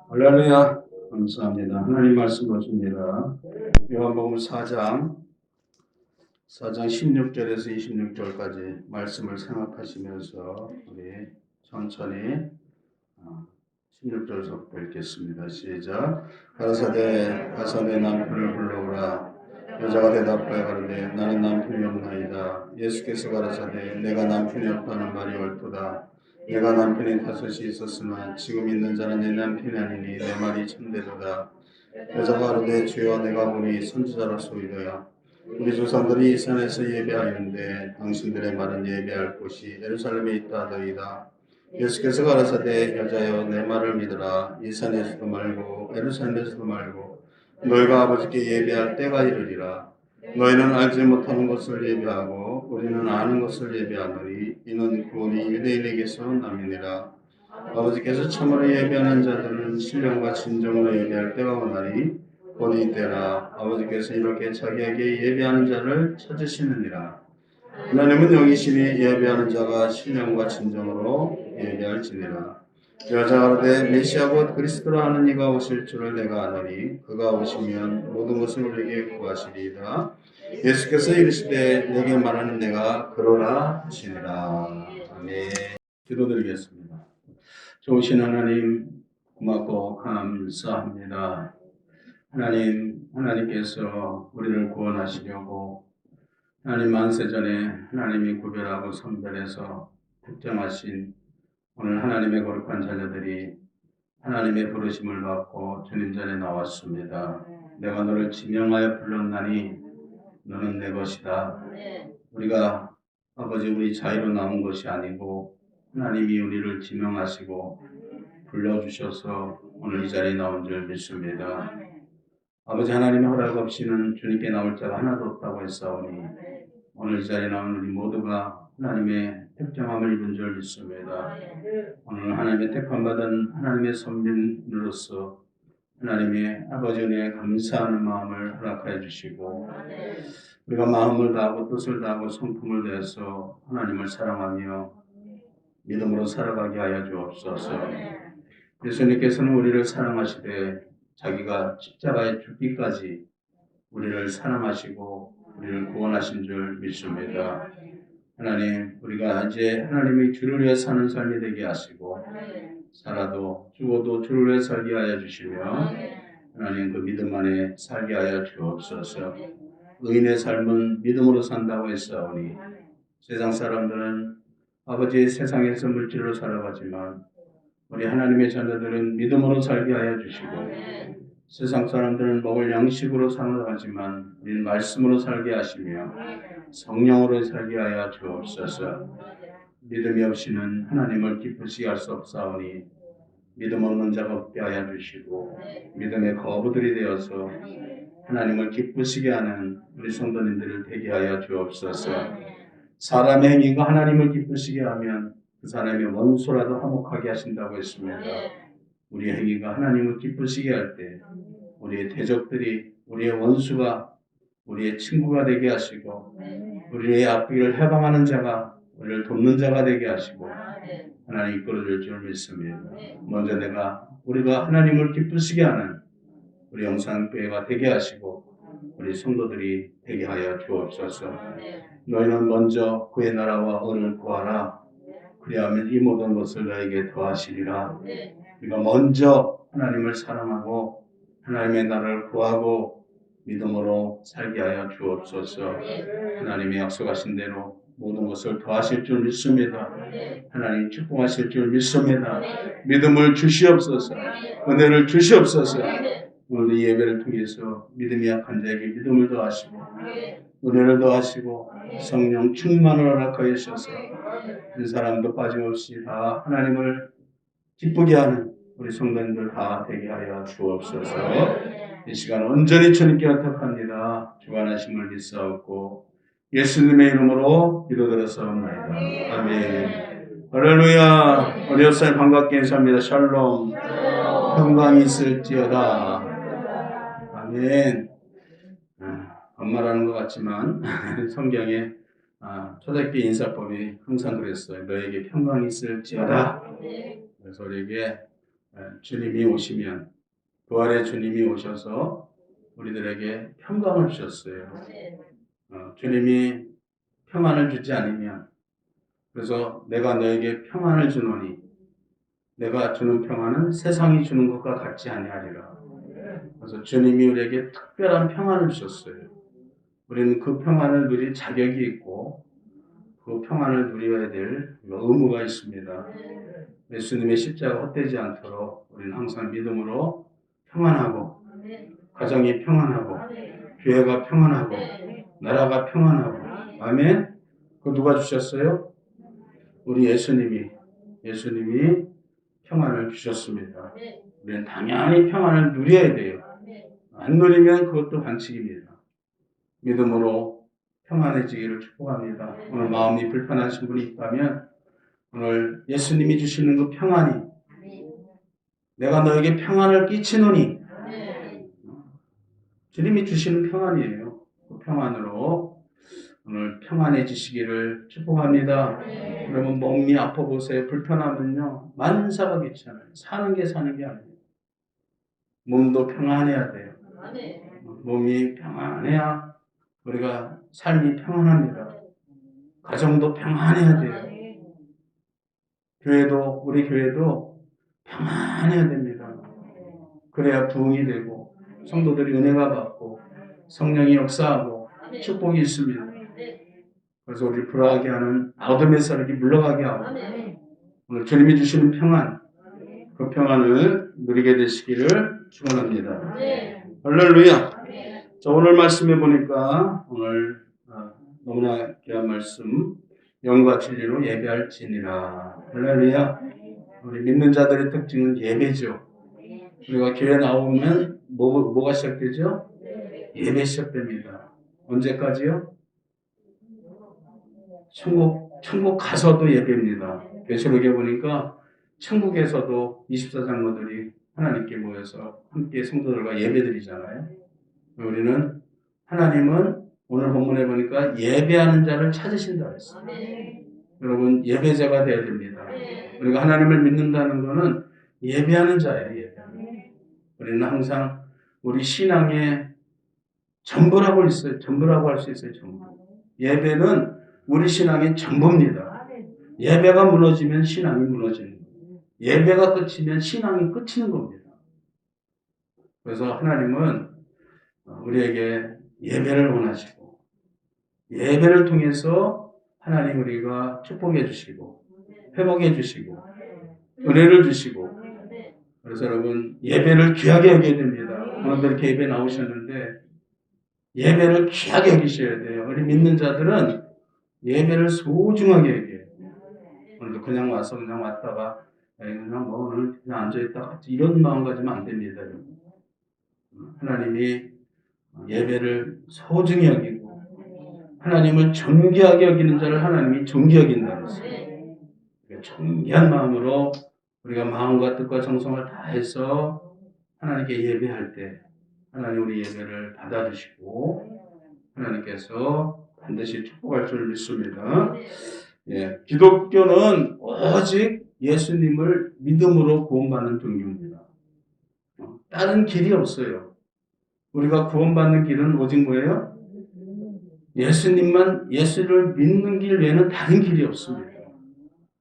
할렐루야. 감사합니다. 하나님 말씀 보십니다. 요한복음 4장 16절에서 26절까지 말씀을 생각하시면서 우리 천천히 16절부터 읽겠습니다. 시작. 가라사대 가서 내 남편을 불러오라. 여자가 대답하여 가로되 나는 남편이 없나이다. 예수께서 가라사대 내가 남편이 없다는 말이 옳도다. 내가 남편이 다섯이 있었으나 지금 있는 자는 내 남편이 아니니 내 말이 참되도다. 여자가 가로되 주여 내가 보니 선지자로소이다야. 우리 조상들이 이 산에서 예배하였는데 당신들의 말은 예배할 곳이 예루살렘에 있다 하더이다. 예수께서 가라사대 여자여 내 말을 믿으라. 이 산에서도 말고 예루살렘에서도 말고 너희가 아버지께 예배할 때가 이르리라. 너희는 알지 못하는 것을 예배하고 우리는 아는 것을 예배하노니 이는 구원이 유대인에게서 남이니라. 아버지께서 참으로 예배하는 자들은 신령과 진정으로 예배할 때가 오나니 곧 이때라. 아버지께서 이렇게 자기에게 예배하는 자를 찾으시느니라. 하나님은 영이시니 예배하는 자가 신령과 진정으로 예배할지니라. 여자가 가로되 메시아 곧 그리스도라 하는 이가 오실 줄을 내가 아노니 그가 오시면 모든 것을 우리에게 구하시리이다. 예수께서 이르시되 내게 말하는 내가 그러라 하시니라. 아멘. 기도드리겠습니다. 좋으신 하나님 고맙고 감사합니다. 하나님께서 우리를 구원하시려고 하나님 만세전에 하나님이 구별하고 선별해서 특정하신 오늘 하나님의 거룩한 자녀들이 하나님의 부르심을 받고 주님 전에 나왔습니다. 내가 너를 지명하여 불렀나니 너는 내 것이다. 우리가 아버지 우리 자유로 나온 것이 아니고 하나님이 우리를 지명하시고 불러주셔서 오늘 이 자리에 나온 줄 믿습니다. 아버지 하나님의 허락 없이는 주님께 나올 자가 하나도 없다고 했사오니 오늘 이 자리에 나온 우리 모두가 하나님의 특정함을 입은 줄 믿습니다. 오늘 하나님의 택함받은 하나님의 선민으로서 하나님의 아버지 은혜에 감사하는 마음을 허락하여 주시고 우리가 마음을 다하고 뜻을 다하고 성품을 다해서 하나님을 사랑하며 믿음으로 살아가게 하여 주옵소서. 예수님께서는 우리를 사랑하시되 자기가 십자가에 죽기까지 우리를 사랑하시고 우리를 구원하신 줄 믿습니다. 하나님, 우리가 이제 하나님의 주를 위해 사는 삶이 되게 하시고 살아도 죽어도 주를 위해 살게 하여 주시며 하나님 그 믿음 안에 살게 하여 주옵소서. 의인의 삶은 믿음으로 산다고 했사오니 세상 사람들은 아버지의 세상에서 물질로 살아가지만 우리 하나님의 자녀들은 믿음으로 살게 하여 주시고 세상 사람들은 먹을 양식으로 살아가지만 우리는 말씀으로 살게 하시며 성령으로 살게 하여 주옵소서. 믿음이 없이는 하나님을 기쁘시게 할 수 없사오니 믿음 없는 자가 없게 하여 주시고 믿음의 거부들이 되어서 하나님을 기쁘시게 하는 우리 성도님들을 되게 하여 주옵소서. 사람의 행위가 하나님을 기쁘시게 하면 그 사람의 원수라도 화목하게 하신다고 했습니다. 우리의 행위가 하나님을 기쁘시게 할 때 우리의 대적들이 우리의 원수가 우리의 친구가 되게 하시고 우리의 앞길을 해방하는 자가 우리를 돕는 자가 되게 하시고 하나님 이끌어줄 줄 믿습니다. 먼저 우리가 하나님을 기쁘시게 하는 우리 영상교회가 되게 하시고 우리 성도들이 되게 하여 주옵소서. 너희는 먼저 그의 나라와 의를 구하라. 그리하면 이 모든 것을 너에게 더하시리라. 우리가 먼저 하나님을 사랑하고 하나님의 나라를 구하고 믿음으로 살게 하여 주옵소서. 하나님이 약속하신 대로 모든 것을 더하실 줄 믿습니다. 하나님 축복하실 줄 믿습니다. 믿음을 주시옵소서. 은혜를 주시옵소서. 오늘 이 예배를 통해서 믿음이 약한 자에게 믿음을 더하시고 은혜를 더하시고 성령 충만을 허락하여 주셔서 한 사람도 빠짐없이 다 하나님을 기쁘게 하는 우리 성도님들 다 되게 하여 주옵소서. 이 시간 온전히 주님께 의탁합니다. 주관하심을 믿사옵고 예수님의 이름으로 기도드렸사옵나이다. 아멘. 할렐루야. 우리 옆사람 반갑게 인사합니다. 샬롬. 평강이 있을지어다. 아멘. 반말하는 것 같지만 성경에 초대교회 인사법이 항상 그랬어요. 너에게 평강이 있을지어다. 그래서 우리에게 주님이 오시면, 부활의 주님이 오셔서 우리들에게 평강을 주셨어요. 주님이 평안을 주지 않으면, 그래서 내가 너에게 평안을 주노니 내가 주는 평안은 세상이 주는 것과 같지 아니하리라. 그래서 주님이 우리에게 특별한 평안을 주셨어요. 우리는 그 평안을 누릴 자격이 있고 그 평안을 누려야 될 의무가 있습니다. 예수님의 십자가 헛되지 않도록 우리는 항상 믿음으로 평안하고, 가정이 평안하고, 교회가 평안하고, 나라가 평안하고. 아멘. 그 누가 주셨어요? 우리 예수님이 평안을 주셨습니다. 우리는 당연히 평안을 누려야 돼요. 안 누리면 그것도 반칙입니다. 믿음으로 평안해지기를 축복합니다. 오늘 마음이 불편하신 분이 있다면 오늘 예수님이 주시는 그 평안이, 내가 너에게 평안을 끼치노니, 주님이 주시는 평안이에요. 그 평안으로 오늘 평안해지시기를 축복합니다. 여러분 몸이 아파 보세요. 불편하면요 만사가 귀찮아요. 사는 게 아니에요. 몸도 평안해야 돼요. 몸이 평안해야 우리가 삶이 평안합니다. 가정도 평안해야 돼요. 우리 교회도 평안해야 됩니다. 그래야 부흥이 되고 성도들이 은혜가 받고 성령이 역사하고 축복이 있습니다. 그래서 우리 불안하게 하는 어둠의 세력이 물러가게 하고 오늘 주님이 주시는 평안, 그 평안을 누리게 되시기를 축원합니다. 할렐루야. 자, 오늘 말씀해 보니까 오늘 너무나 귀한 말씀, 영과 진리로 예배할지니라. 할렐루야. 우리 믿는 자들의 특징은 예배죠. 우리가 교회 나오면 뭐가 시작되죠? 예배 시작됩니다. 언제까지요? 천국 가서도 예배입니다. 계시록에 보니까 천국에서도 24장로들이 하나님께 모여서 함께 성도들과 예배드리잖아요. 우리는 하나님은 오늘 본문에 보니까 예배하는 자를 찾으신다 했어요. 여러분 예배자가 되어야 됩니다. 우리가 하나님을 믿는다는 것은 예배하는 자예요. 우리는 항상 우리 신앙의 전부라고 있어요. 전부라고 할 수 있어요. 전부. 예배는 우리 신앙의 전부입니다. 예배가 무너지면 신앙이 무너지는 거예요. 예배가 끝이면 신앙이 끝이는 겁니다. 그래서 하나님은 우리에게 예배를 원하시고 예배를 통해서 하나님 우리가 축복해 주시고 회복해 주시고 은혜를 주시고, 그래서 여러분 예배를 귀하게 여겨야 됩니다. 오늘도 이렇게 예배 나오셨는데 예배를 귀하게 여기셔야 돼요. 우리 믿는 자들은 예배를 소중하게 여겨요. 오늘도 그냥 와서 그냥 왔다가 그냥 오늘 그냥 앉아있다가 이런 마음 가지면 안 됩니다. 하나님이 예배를 소중히 여기고 하나님을 존귀하게 여기는 자를 하나님이 존귀 여긴다고 했어요. 존귀한 마음으로 우리가 마음과 뜻과 정성을 다해서 하나님께 예배할 때 하나님 우리 예배를 받아주시고 하나님께서 반드시 축복할 줄 믿습니다. 기독교는 오직 예수님을 믿음으로 구원받는 종교입니다. 다른 길이 없어요. 우리가 구원받는 길은 오직 뭐예요? 예수를 믿는 길 외에는 다른 길이 없습니다.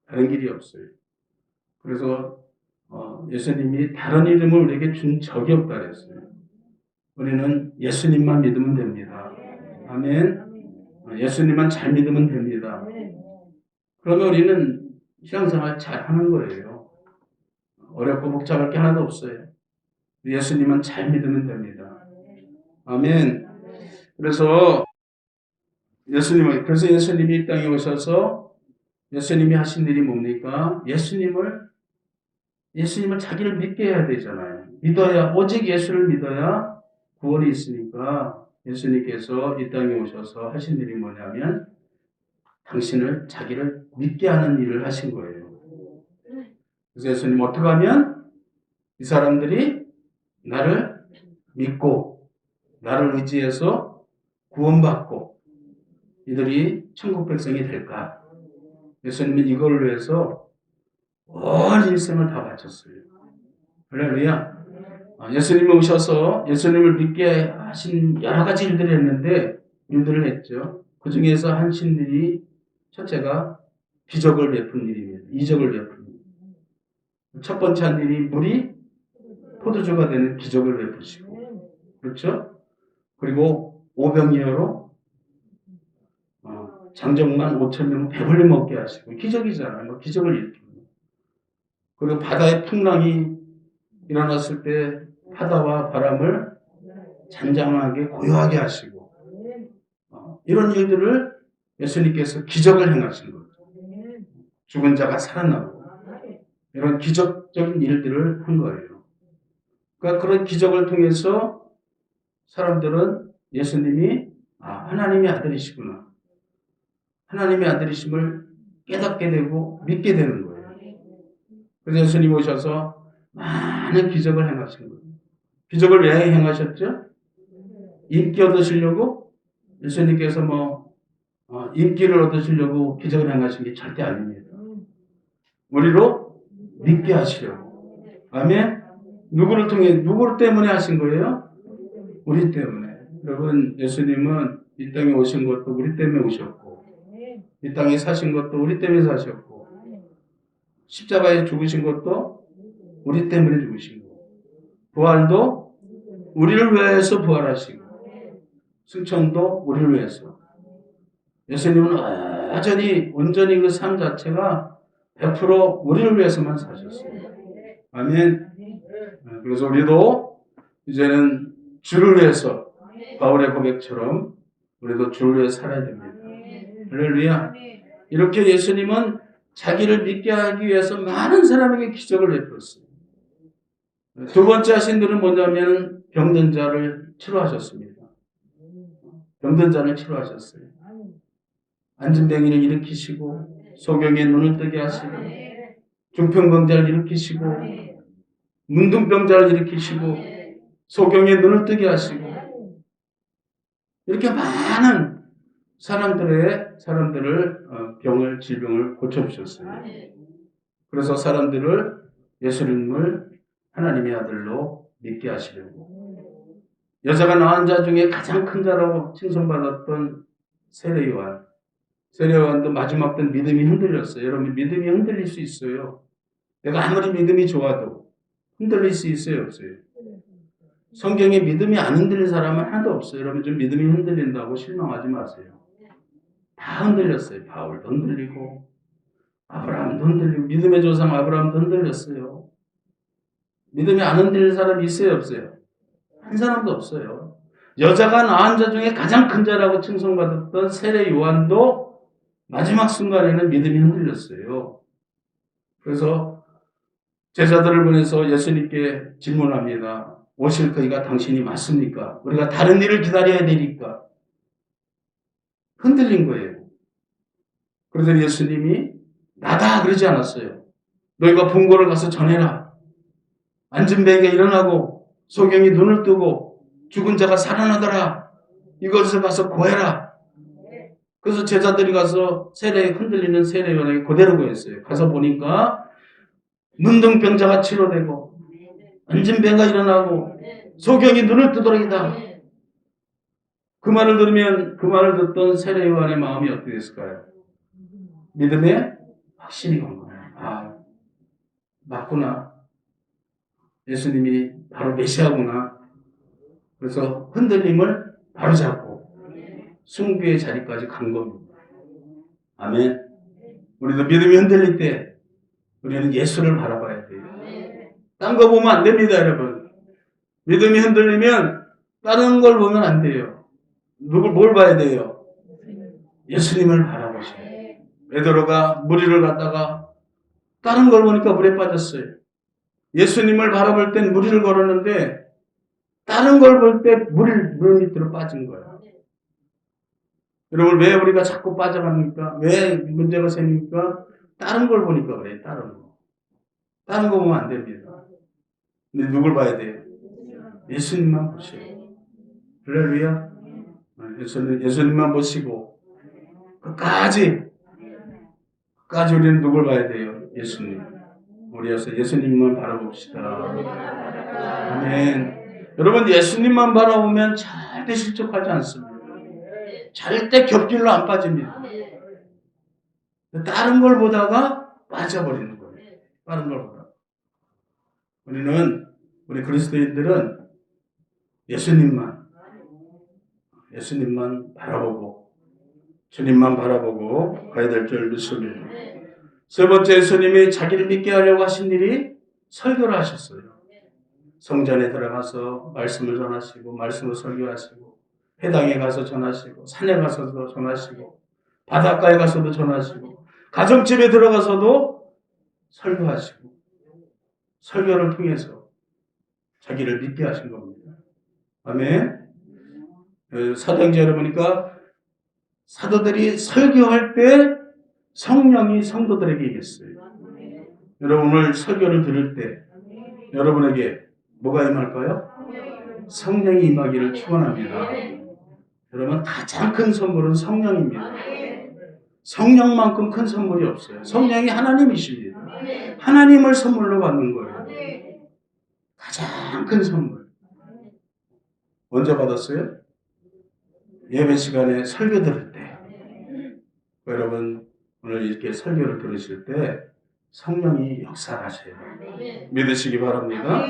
다른 길이 없어요. 그래서 예수님이 다른 이름을 우리에게 준 적이 없다 그랬어요. 우리는 예수님만 믿으면 됩니다. 아멘. 예수님만 잘 믿으면 됩니다. 그러면 우리는 신앙생활 잘 하는 거예요. 어렵고 복잡할 게 하나도 없어요. 예수님만 잘 믿으면 됩니다. 아멘. 그래서 예수님이 이 땅에 오셔서 예수님이 하신 일이 뭡니까? 예수님을 자기를 믿게 해야 되잖아요. 오직 예수를 믿어야 구원이 있으니까 예수님께서 이 땅에 오셔서 하신 일이 뭐냐면 자기를 믿게 하는 일을 하신 거예요. 그래서 예수님 어떻게 하면 이 사람들이 나를 믿고 나를 의지해서 구원받고 이들이 천국 백성이 될까? 예수님은 이걸 위해서 온 인생을 다 바쳤어요. 할렐루야. 예수님이 오셔서 예수님을 믿게 하신 여러 가지 일들을 했는데, 일들을 했죠. 그 중에서 한 신들이, 첫째가 기적을 베푼 일입니다. 이적을 베푼 일. 첫 번째 한 일이 물이 포도주가 되는 기적을 베푸시고, 그렇죠? 그리고 오병이어로 장정만 5,000명 배불리 먹게 하시고, 기적이잖아요. 뭐 기적을 일으키고. 그리고 바다의 풍랑이 일어났을 때 바다와 바람을 잔잔하게 고요하게 하시고, 이런 일들을 예수님께서 기적을 행하신 거죠. 죽은 자가 살아나고 이런 기적적인 일들을 한 거예요. 그러니까 그런 기적을 통해서 사람들은 예수님이 하나님의 아들이시구나, 하나님의 아들이심을 깨닫게 되고 믿게 되는 거예요. 그래서 예수님 오셔서 많은 기적을 행하신 거예요. 기적을 왜 행하셨죠? 인기 얻으시려고? 예수님께서 인기를 얻으시려고 기적을 행하신 게 절대 아닙니다. 우리로 믿게 하시려고. 아멘? 누구를 때문에 하신 거예요? 우리 때문에. 여러분, 예수님은 이 땅에 오신 것도 우리 때문에 오셨고, 이 땅에 사신 것도 우리 때문에 사셨고, 십자가에 죽으신 것도 우리 때문에 죽으신 거고, 부활도 우리를 위해서 부활하시고, 승천도 우리를 위해서. 예수님은 온전히 그 삶 자체가 100% 우리를 위해서만 사셨어요. 아멘. 그래서 우리도 이제는 주를 위해서, 바울의 고백처럼 우리도 주를 위해 살아야 됩니다. 할렐루야. 이렇게 예수님은 자기를 믿게 하기 위해서 많은 사람에게 기적을 베풀었어요. 두 번째 하신 일은 뭐냐면 병든 자를 치료하셨습니다. 병든 자를 치료하셨어요. 안진뱅이를 일으키시고, 소경의 눈을 뜨게 하시고, 중풍병자를 일으키시고, 문둥병자를 일으키시고, 소경의 눈을 뜨게 하시고, 이렇게 많은 사람들을 질병을 고쳐주셨어요. 그래서 사람들을 예수님을 하나님의 아들로 믿게 하시려고. 여자가 낳은 자 중에 가장 큰 자라고 칭송받았던 세례요한. 세례요한도 마지막 때 믿음이 흔들렸어요. 여러분, 믿음이 흔들릴 수 있어요. 내가 아무리 믿음이 좋아도 흔들릴 수 있어요, 없어요? 성경에 믿음이 안 흔들린 사람은 하나도 없어요. 여러분, 좀 믿음이 흔들린다고 실망하지 마세요. 다 흔들렸어요. 바울도 흔들리고, 아브라함도 흔들리고, 믿음의 조상 아브라함도 흔들렸어요. 믿음이 안 흔들린 사람이 있어요, 없어요? 한 사람도 없어요. 여자가 낳은 자 중에 가장 큰 자라고 칭송받았던 세례 요한도 마지막 순간에는 믿음이 흔들렸어요. 그래서 제자들을 보내서 예수님께 질문합니다. 오실 그이가 당신이 맞습니까? 우리가 다른 일을 기다려야 되니까. 흔들린 거예요. 그래서 예수님이 나다 그러지 않았어요. 너희가 본고를 가서 전해라. 앉은 뱅이가 일어나고 소경이 눈을 뜨고 죽은 자가 살아나더라. 이것을 가서 고해라. 그래서 제자들이 가서 흔들리는 세례요한에게 그대로 고했어요. 가서 보니까 문둥병자가 치료되고 앉은 뱅이가 일어나고 소경이 눈을 뜨더라이다. 그 말을 들으면 그 말을 듣던 세례요한의 마음이 어떻게 됐을까요? 믿음에 확신이 간 거예요. 맞구나. 예수님이 바로 메시아구나. 그래서 흔들림을 바로 잡고 순교의 자리까지 간 겁니다. 아멘. 우리도 믿음이 흔들릴 때 우리는 예수를 바라봐야 돼요. 딴 거 보면 안 됩니다, 여러분. 믿음이 흔들리면 다른 걸 보면 안 돼요. 뭘 봐야 돼요? 예수님을 바라보셔야 돼요. 베드로가 무리를 갔다가 다른 걸 보니까 물에 빠졌어요. 예수님을 바라볼 땐 무리를 걸었는데 다른 걸 볼 때 물 밑으로 빠진 거예요. 여러분, 왜 우리가 자꾸 빠져갑니까? 왜 문제가 생깁니까? 다른 걸 보니까 그래요. 다른 거. 다른 거 보면 안 됩니다. 근데 누굴 봐야 돼요? 예수님만 보셔야 돼요. 할렐루야. 예수님만 보시고 끝까지 우리는 누굴 봐야 돼요? 예수님. 우리에서 예수님만 바라봅시다. 아멘. 여러분, 예수님만 바라보면 절대 실족하지 않습니다. 절대 겹길로 안 빠집니다. 다른 걸 보다가 빠져버리는 거예요. 다른 걸 보다가. 우리 그리스도인들은 예수님만 바라보고, 주님만 바라보고 가야 될 줄 믿습니다. 세 번째, 예수님이 자기를 믿게 하려고 하신 일이 설교를 하셨어요. 성전에 들어가서 말씀을 전하시고, 말씀을 설교하시고, 회당에 가서 전하시고, 산에 가서도 전하시고, 바닷가에 가서도 전하시고, 가정집에 들어가서도 설교하시고, 설교를 통해서 자기를 믿게 하신 겁니다. 아멘. 사도행전에 보니까 사도들이 설교할 때 성령이 성도들에게 임했어요. 여러분, 오늘 설교를 들을 때 여러분에게 뭐가 임할까요? 성령이 임하기를 축원합니다. 여러분, 가장 큰 선물은 성령입니다. 성령만큼 큰 선물이 없어요. 성령이 하나님이십니다. 하나님을 선물로 받는 거예요. 가장 큰 선물. 언제 받았어요? 예배 시간에 설교 들을 때. 여러분, 오늘 이렇게 설교를 들으실 때 성령이 역사하셔요. 믿으시기 바랍니다.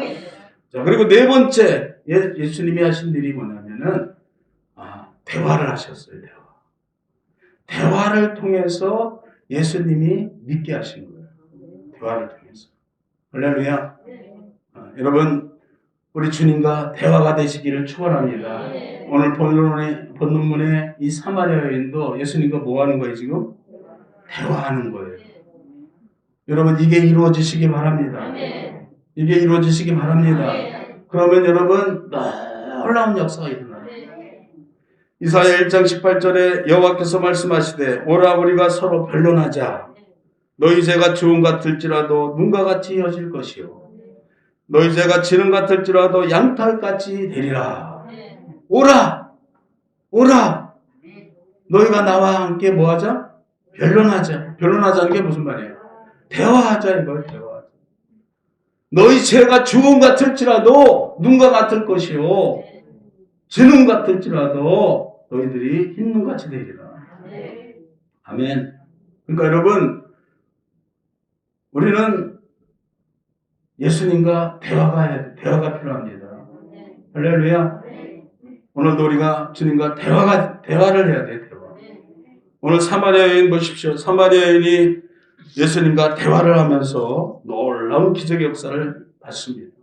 자, 그리고 네 번째, 예수님이 하신 일이 뭐냐면은, 대화를 하셨어요, 대화. 대화를 통해서 예수님이 믿게 하신 거예요. 대화를 통해서. 할렐루야. 여러분, 우리 주님과 대화가 되시기를 축원합니다. 오늘 본문에 이 사마리아 여인도 예수님과 뭐 하는 거예요, 지금? 대화하는 거예요. 여러분, 이게 이루어지시기 바랍니다. 이게 이루어지시기 바랍니다. 그러면 여러분, 놀라운 역사가 일어나요. 이사야 1장 18절에 여호와께서 말씀하시되 오라 우리가 서로 변론하자. 너희 죄가 주홍 같을지라도 눈과 같이 이어질 것이요 너희 죄가 지름 같을지라도 양털같이 되리라. 오라 너희가 나와 함께 뭐하자? 변론하자는 게 무슨 말이에요? 대화하자 이거예요. 대화하자. 너희 죄가 주홍 같을지라도 눈과 같을 것이요 진홍 같을지라도 너희들이 흰눈같이 되리라. 아멘. 그러니까 여러분, 우리는 예수님과 대화가 필요합니다. 할렐루야. 오늘도 우리가 주님과 대화를 해야 돼요. 대화. 오늘 사마리아 여인 보십시오. 사마리아 여인이 예수님과 대화를 하면서 놀라운 기적의 역사를 받습니다.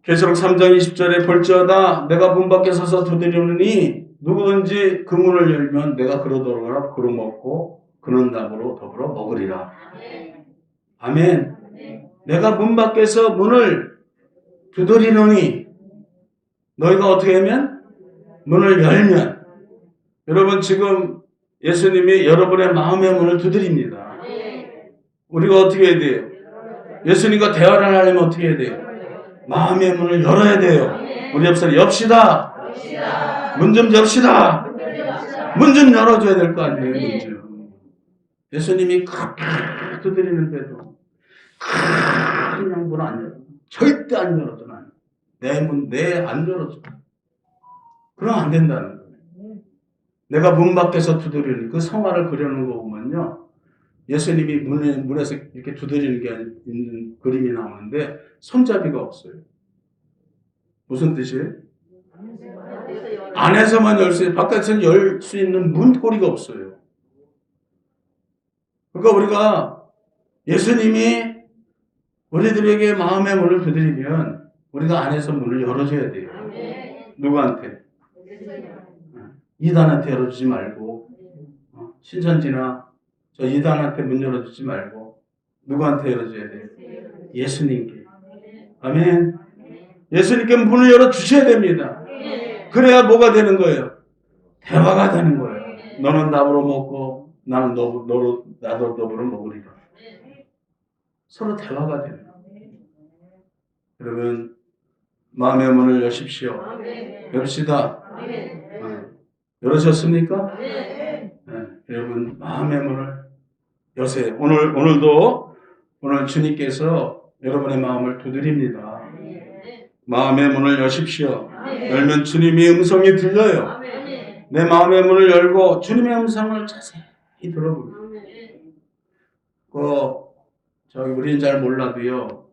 계시록 3장 20절에 볼지어다 내가 문 밖에 서서 두드리노니 누구든지 그 문을 열면 내가 그로 들어가라 그로 먹고 그는 나무로 더불어 먹으리라. 아멘. 내가 문 밖에서 문을 두드리노니 너희가 어떻게 하면? 문을 열면. 여러분, 지금 예수님이 여러분의 마음의 문을 두드립니다. 우리가 어떻게 해야 돼요? 예수님과 대화를 하려면 어떻게 해야 돼요? 마음의 문을 열어야 돼요. 우리 옆사람 엽시다. 문 좀 엽시다. 문 좀 열어줘야 될 거 아니에요. 문 좀. 예수님이 그렇게 두드리는데도 그냥 문 안 열어. 절대 안 열어줘. 내 문 안 열어줘. 그럼 안 된다는 거예요. 내가 문 밖에서 두드리는 그 성화를 그려놓은 거 보면요. 예수님이 문에서 이렇게 두드리는 게 있는 그림이 나오는데 손잡이가 없어요. 무슨 뜻이에요? 안에서만 열 수 있는, 바깥에서는 열 수 있는 문고리가 없어요. 그러니까 우리가 예수님이 우리들에게 마음의 문을 두드리면 우리가 안에서 문을 열어줘야 돼요. 누구한테? 이단한테 열어주지 말고, 신천지나 저 이단한테 문 열어주지 말고, 누구한테 열어줘야 돼요? 예수님께. 아멘. 예수님께 문을 열어주셔야 됩니다. 그래야 뭐가 되는 거예요? 대화가 되는 거예요. 너는 나무로 먹고 나는 나도 너로 먹으리라. 서로 대화가 되는 거예요. 여러분, 마음의 문을 여십시오. 엽시다. 열으셨습니까? 네. 여러분, 마음의 문을 여세요. 오늘도 오늘 주님께서 여러분의 마음을 두드립니다. 마음의 문을 여십시오. 열면 주님의 음성이 들려요. 내 마음의 문을 열고 주님의 음성을 자세히 들어보세요. 우리는 잘 몰라도요.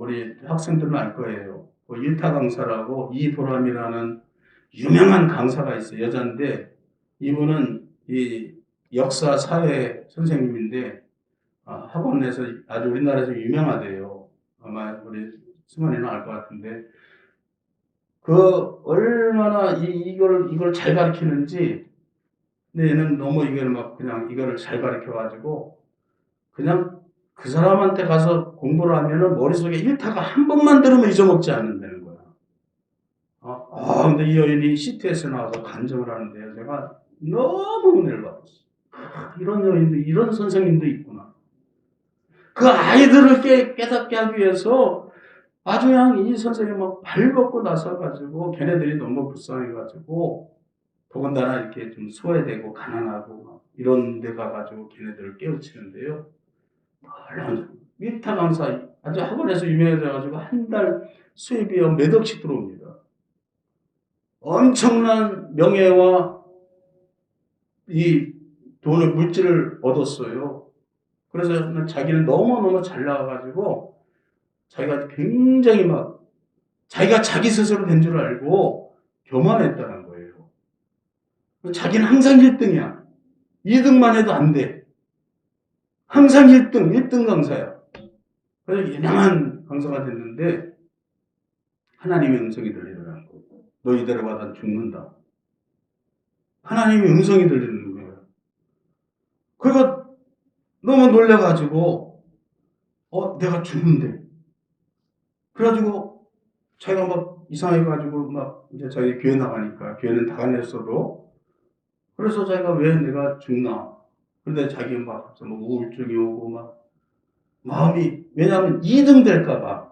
우리 학생들은 알 거예요. 일타 강사라고 이보람이라는 유명한 강사가 있어요. 여자인데 이분은 이 역사 사회 선생님인데 학원에서 아주 우리나라에서 유명하대요. 아마 우리 승환이는 알 것 같은데 얼마나 이걸 잘 가르치는지. 근데 얘는 너무 그냥 이거를 잘 가르쳐가지고 그냥 그 사람한테 가서 공부를 하면은 머릿속에 일타가 한 번만 들으면 잊어먹지 않는다는 거야. 근데 이 여인이 CTS 나와서 간증을 하는데요. 제가 너무 은혜를 받았어요. 이런 여인도, 이런 선생님도 있구나. 그 아이들을 깨닫게 하기 위해서 아주 그냥 이 선생님 막 발벗고 나서가지고 걔네들이 너무 불쌍해가지고 더군다나 이렇게 좀 소외되고 가난하고 이런 데 가가지고 걔네들을 깨우치는데요. 위타 강사 아주 학원에서 유명해져가지고 한 달 수입이 몇 억씩 들어옵니다. 엄청난 명예와 이 돈을 물질을 얻었어요. 그래서 자기는 너무너무 잘 나와가지고 자기가 굉장히 자기가 자기 스스로 된 줄 알고 교만했다는 거예요. 자기는 항상 1등이야. 2등만 해도 안 돼. 항상 1등 강사야. 그래서 유명한 강사가 됐는데 하나님의 음성이 들리더라는 거예요. 너 이대로 가다 죽는다. 하나님의 음성이 들리는 거예요. 그러니까 너무 놀래가지고 내가 죽는데. 그래가지고 자기가 이상해가지고 이제 자기 교회 나가니까 교회는 다 다녔어도 그래서 자기가 왜 내가 죽나. 근데 자기가 우울증이 오고 마음이 왜냐하면 2등 될까봐.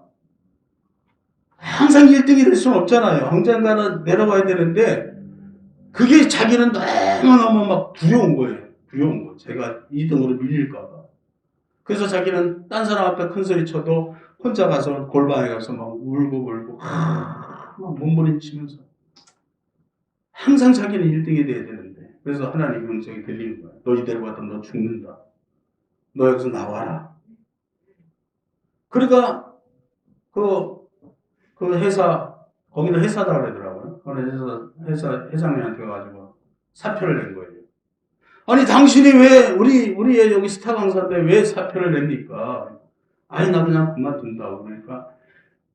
항상 1등이 될 수는 없잖아요. 언젠가는 내려가야 되는데 그게 자기는 너무너무 두려운 거예요. 두려운 거. 제가 2등으로 밀릴까봐. 그래서 자기는 딴 사람 앞에 큰 소리 쳐도 혼자 가서 골방에 가서 울고 몸부림치면서 항상 자기는 1등이 돼야 되는데 그래서 하나님의 음성이 들리는 거야. 너 이대로 가면 너 죽는다. 너 여기서 나와라. 그러니까 그 회사 거기는 회사다 그러더라고요. 그래서 회사 회장님한테 가가지고 사표를 낸 거예요. 아니 당신이 왜 우리의 여기 스타 강사인데 왜 사표를 냅니까? 아니 나 그냥 그만둔다고. 그러니까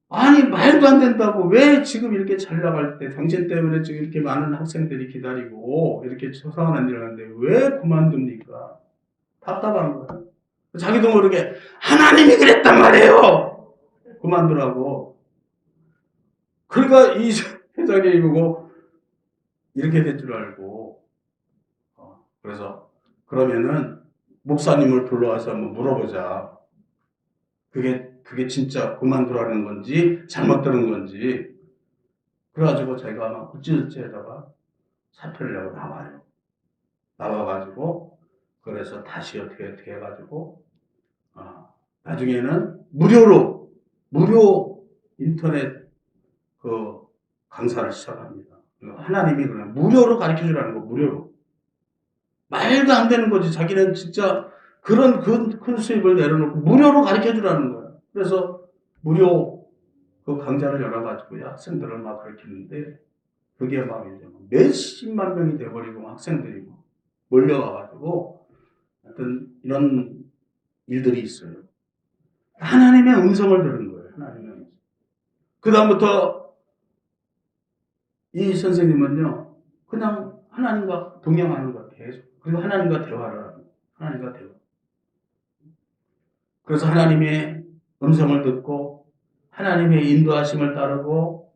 아니 말도 안 된다고. 왜 지금 이렇게 잘 나갈 때 당신 때문에 지금 이렇게 많은 학생들이 기다리고 이렇게 소상한 일을 하는데 왜 그만둡니까? 답답한 거야. 자기도 모르게 하나님이 그랬단 말이에요. 그만두라고. 그러니까 이 회장이 보고 이렇게 될 줄 알고 그래서 그러면은 목사님을 불러와서 한번 물어보자. 그게 진짜 그만두라는 건지 잘못 들은 건지. 그래가지고 제가 어찌어찌 하다가 사표를 내고 나와요. 나와가지고 그래서 다시 어떻게 해가지고 나중에는 무료 인터넷 강사를 시작합니다. 하나님이 그냥 무료로 가르쳐 주라는 거. 무료로. 말도 안 되는 거지. 자기는 진짜 그런 큰 수입을 내려놓고 무료로 가르쳐 주라는 거야. 그래서 무료 강좌를 열어가지고 학생들을 가르치는데 그게 이제 몇십만 명이 돼버리고 학생들이 몰려와가지고 하여튼 이런 일들이 있어요. 하나님의 음성을 들은 거예요. 하나님의 음성. 그 다음부터 이 선생님은요 그냥 하나님과 동행하는 거예요. 계속. 그리고 하나님과 대화를 하는 거예요. 하나님과 대화. 그래서 하나님의 음성을 듣고 하나님의 인도하심을 따르고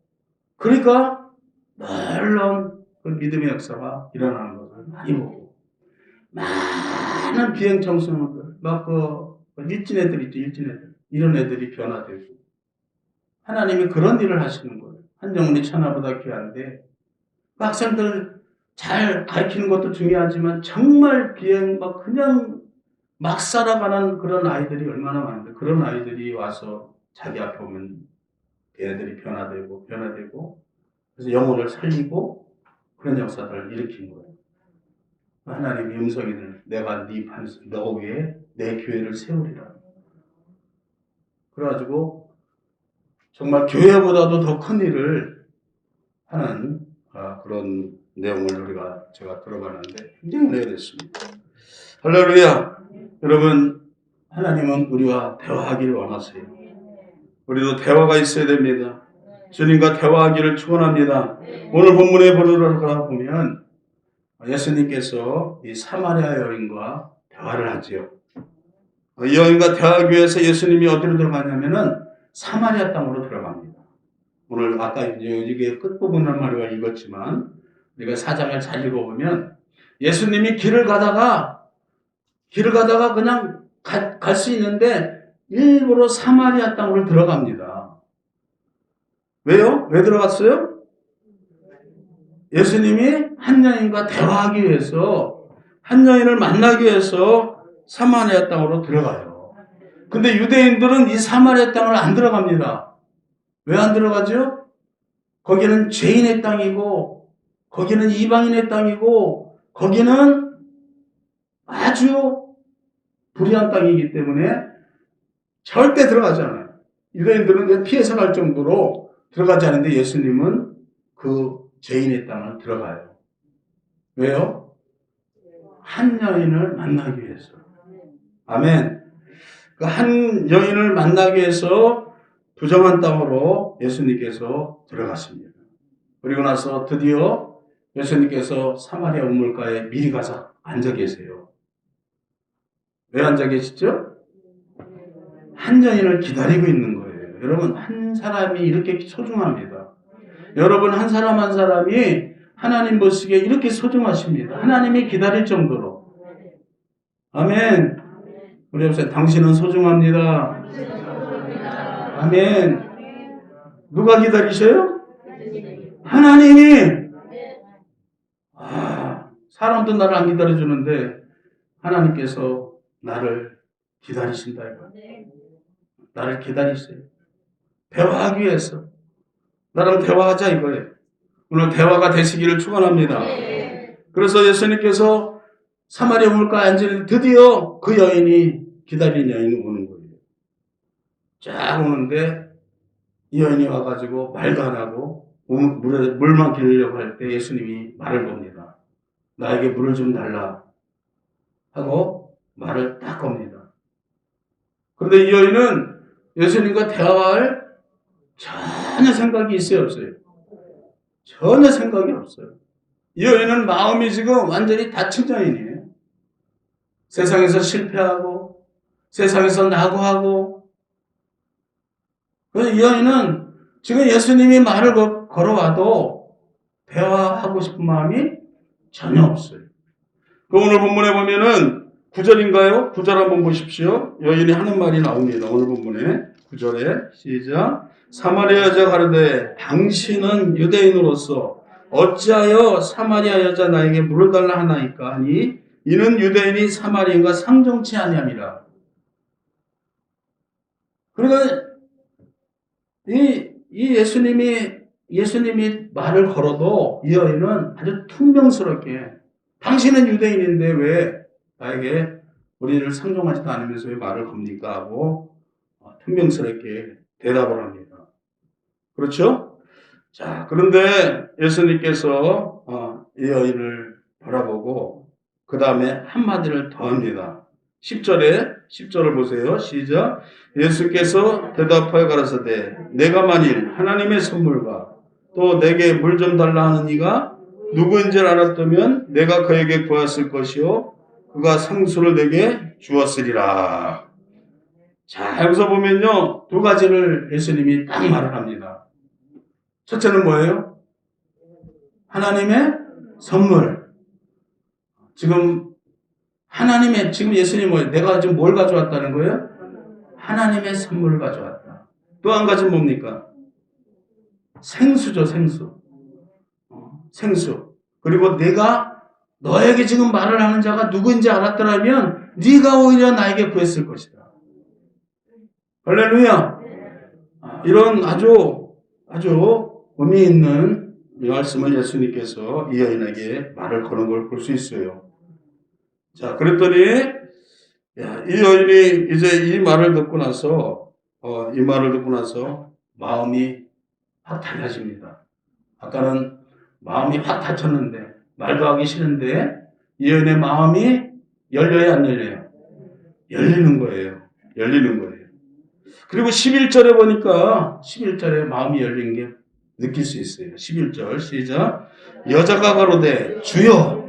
그러니까 놀라운 그 믿음의 역사가 일어나는 것을 많이 보고 많은 비행 청소년들 일진 애들 있죠. 일진 애들. 이런 애들이 변화되고 하나님이 그런 일을 하시는 거예요. 한 영혼이 천하보다 귀한데 학생들 잘 가르치는 것도 중요하지만 정말 비행 그냥 막 살아가는 그런 아이들이 얼마나 많은데 그런 아이들이 와서 자기 앞에 오면 걔네들이 변화되고 그래서 영혼을 살리고 그런 역사들을 일으킨 거예요. 하나님의 음성이들 내가 너 위에 내 교회를 세우리라. 그래가지고 정말 교회보다도 더 큰 일을 하는 그런 내용을 제가 들어봤는데 굉장히 은혜가 됐습니다. 할렐루야. 여러분, 하나님은 우리와 대화하기를 원하세요. 우리도 대화가 있어야 됩니다. 주님과 대화하기를 축원합니다. 오늘 본문에 보면 예수님께서 이 사마리아 여인과 대화를 하지요. 이 여인과 대화하기 위해서 예수님이 어디로 들어가냐면은 사마리아 땅으로 들어갑니다. 오늘 아까 이게 끝부분만 우리가 읽었지만 우리가 4장을 잘 읽어보면 예수님이 길을 가다가 그냥 갈 수 있는데 일부러 사마리아 땅으로 들어갑니다. 왜요? 왜 들어갔어요? 예수님이 한 여인과 대화하기 위해서 한 여인을 만나기 위해서 사마리아 땅으로 들어가요. 근데 유대인들은 이 사마리아 땅을 안 들어갑니다. 왜 안 들어가죠? 거기는 죄인의 땅이고 거기는 이방인의 땅이고 거기는 아주 불의한 땅이기 때문에 절대 들어가지 않아요. 유대인들은 피해서 갈 정도로 들어가지 않는데 예수님은 그 죄인의 땅을 들어가요. 왜요? 한 여인을 만나기 위해서. 아멘. 그 한 여인을 만나기 위해서 부정한 땅으로 예수님께서 들어갔습니다. 그리고 나서 드디어 예수님께서 사마리아 우물가에 미리 가서 앉아 계세요. 왜 앉아 계시죠? 한 여인을 기다리고 있는 거예요. 여러분, 한 사람이 이렇게 소중합니다. 여러분, 한 사람 한 사람이 하나님 보시기에 이렇게 소중하십니다. 하나님이 기다릴 정도로. 아멘. 우리 옆에 당신은 소중합니다. 아멘. 누가 기다리셔요? 하나님이. 사람도 나를 안 기다려주는데 하나님께서 나를 기다리신다. 나를 기다리세요. 대화하기 위해서. 나랑 대화하자 이거예요. 오늘 대화가 되시기를 축원합니다. 그래서 예수님께서 사마리아 우물가에 앉으니 드디어 그 여인이 기다린 여인이 오는 거예요. 쫙 오는데 이 여인이 와가지고 말도 안 하고 물만 기르려고 할 때 예수님이 말을 겁니다. 나에게 물을 좀 달라 하고 말을 딱 겁니다. 그런데 이 여인은 예수님과 대화할 전혀 생각이 있어요, 없어요? 전혀 생각이 없어요. 이 여인은 마음이 지금 완전히 닫힌 여인이에요. 세상에서 실패하고 세상에서 낙오하고 그래서 이 여인은 지금 예수님이 말을 걸어와도 대화하고 싶은 마음이 전혀 없어요. 오늘 본문에 보면은 9절인가요? 9절 한번 보십시오. 여인이 하는 말이 나옵니다. 오늘 본문에 9절에 시작. 사마리아 여자가 가로되 당신은 유대인으로서 어찌하여 사마리아 여자 나에게 물을 달라 하나이까 하니 이는 유대인이 사마리아인과 상종치 아니함이라. 그러니까 이 예수님이 말을 걸어도 이 여인은 아주 퉁명스럽게 당신은 유대인인데 왜 나에게 우리를 상종하지도 않으면서 왜 말을 겁니까? 하고 퉁명스럽게 대답을 합니다. 그렇죠? 자, 그런데 예수님께서 이 여인을 바라보고 그 다음에 한마디를 더 합니다. 10절을 보세요. 시작. 예수께서 대답하여 가라사대 내가 만일 하나님의 선물과 또 내게 물 좀 달라 하는 이가 누구인지 알았다면 내가 그에게 구했을 것이요 그가 상수를 내게 주었으리라. 자, 여기서 보면요 두 가지를 예수님이 딱 말을 합니다. 첫째는 뭐예요? 하나님의 선물. 지금 예수님이 뭐예요? 내가 지금 뭘 가져왔다는 거예요? 하나님의 선물을 가져왔다. 또 한 가지는 뭡니까? 생수죠, 생수. 생수. 그리고 내가 너에게 지금 말을 하는 자가 누구인지 알았더라면 네가 오히려 나에게 구했을 것이다. 할렐루야. 이런 아주 의미 있는 이 말씀을 예수님께서 이 여인에게 말을 거는 걸 볼 수 있어요. 자, 그랬더니 이 여인이 이제 이 말을 듣고 나서 마음이 확 달라집니다. 아까는 마음이 확 닫혔는데 말도 하기 싫은데 이 여인의 마음이 열려요, 안 열려요? 열리는 거예요. 그리고 11절에 보니까 11절에 마음이 열린 게 느낄 수 있어요. 11절 시작. 여자가 가로되 주여.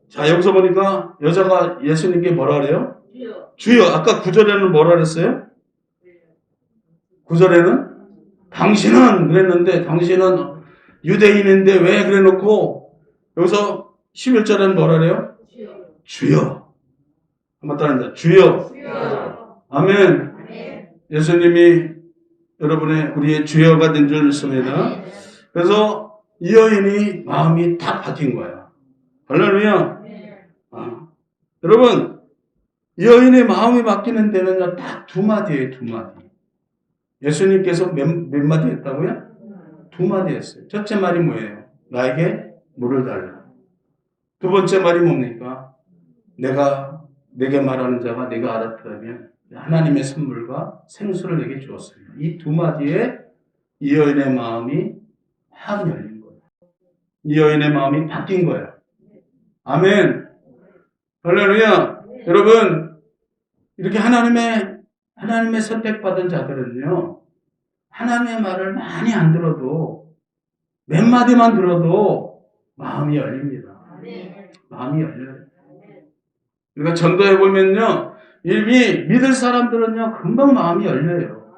자, 여기서 보니까 여자가 예수님께 뭐라 그래요? 주여. 아까 9절에는 뭐라 그랬어요? 9절에는 당신은 그랬는데 당신은 유대인인데 왜 그래 놓고 여기서 11절에는 뭐라 그래요? 주여. 한번 따라합니다. 주여. 아멘. 예수님이 우리의 주여가 된 줄 믿습니다. 그래서 이 여인이 마음이 딱 바뀐 거야. 할렐루야. 여러분, 이 여인의 마음이 바뀌는 데는 딱 두 마디예요, 두 마디. 예수님께서 몇 마디 했다고요? 두 마디 했어요. 첫째 말이 뭐예요? 나에게 물을 달라. 두 번째 말이 뭡니까? 내게 말하는 자가 내가 알았더라면 하나님의 선물과 생수를 내게 주었습니다. 이 두 마디에 이 여인의 마음이 확 열린 거예요. 이 여인의 마음이 바뀐 거예요. 아멘. 할렐루야. 여러분, 이렇게 하나님의 선택받은 자들은요, 하나님의 말을 많이 안 들어도, 몇 마디만 들어도 마음이 열립니다. 마음이 열려요. 그러니까 전도해보면요, 이미 믿을 사람들은요, 금방 마음이 열려요.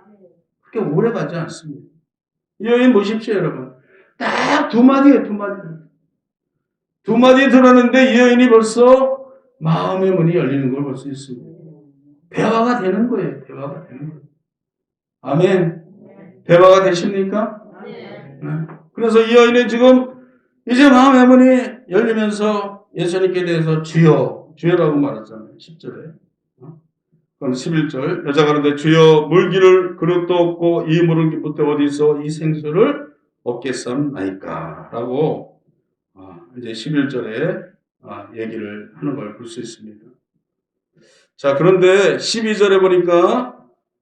그렇게 오래 가지 않습니다. 이 여인 보십시오, 여러분. 딱 두 마디예요, 두 마디. 두 마디 들었는데 이 여인이 벌써 마음의 문이 열리는 걸 볼 수 있습니다. 대화가 되는 거예요. 대화가 되는 거예요. 아멘. 대화가 되십니까? 네. 그래서 이 여인은 지금 이제 마음의 문이 열리면서 예수님께 대해서 주여라고 말했잖아요. 10절에. 그럼 11절 여자가 그런데 주여 물기를 그릇도 없고 이 물은 기쁘되 어디서 이 생수를 얻겠삼나이까 라고 이제 11절에 얘기를 하는 걸 볼 수 있습니다. 자, 그런데 12절에 보니까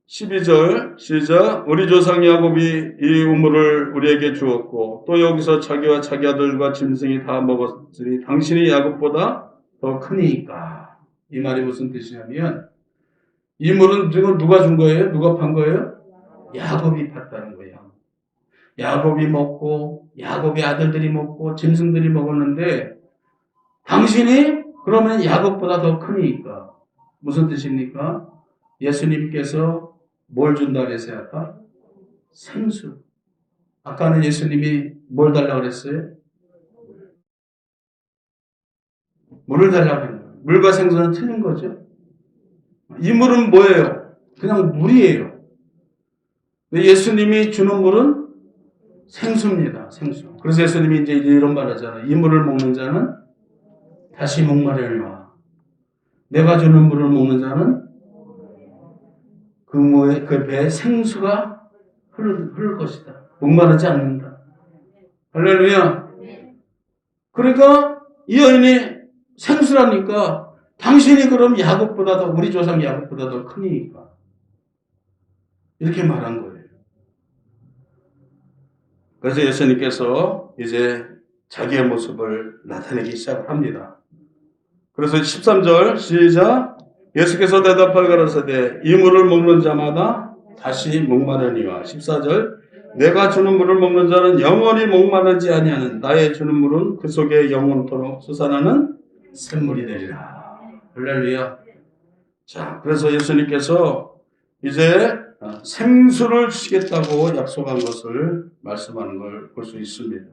12절 시작. 우리 조상 야곱이 이 우물을 우리에게 주었고 또 여기서 자기와 자기 아들과 짐승이 다 먹었으니 당신이 야곱보다 더 크니까. 이 말이 무슨 뜻이냐면 이 물은 지금 누가 준 거예요? 누가 판 거예요? 야곱이 팠다는 거예요. 야곱이 먹고 야곱의 아들들이 먹고 짐승들이 먹었는데 당신이 그러면 야곱보다 더 크니까. 무슨 뜻입니까? 예수님께서 뭘 준다 그랬어요? 아까? 생수. 아까는 예수님이 뭘 달라고 그랬어요? 물을 달라고 했어요. 물과 생수는 틀린 거죠. 이 물은 뭐예요? 그냥 물이에요. 예수님이 주는 물은 생수입니다. 생수. 그래서 예수님이 이제 이런 말 하잖아요. 이 물을 먹는 자는 다시 목마르리라. 내가 주는 물을 먹는 자는 그 배에 생수가 흐를 것이다. 목마르지 않는다. 할렐루야. 그러니까 이 여인이 생수라니까 당신이 그럼 야곱보다 더 우리 조상 야곱보다 더 크니까 이렇게 말한 거예요. 그래서 예수님께서 이제 자기의 모습을 나타내기 시작합니다. 그래서 13절 시작. 예수께서 대답하여 가라사대 이 물을 먹는 자마다 다시 목마르니와 14절 내가 주는 물을 먹는 자는 영원히 목마르지 아니하는 나의 주는 물은 그 속에 영원토록 솟아나는 샘물이 되리라. 할렐루야. 자, 그래서 예수님께서 이제 생수를 주시겠다고 약속한 것을 말씀하는 걸 볼 수 있습니다.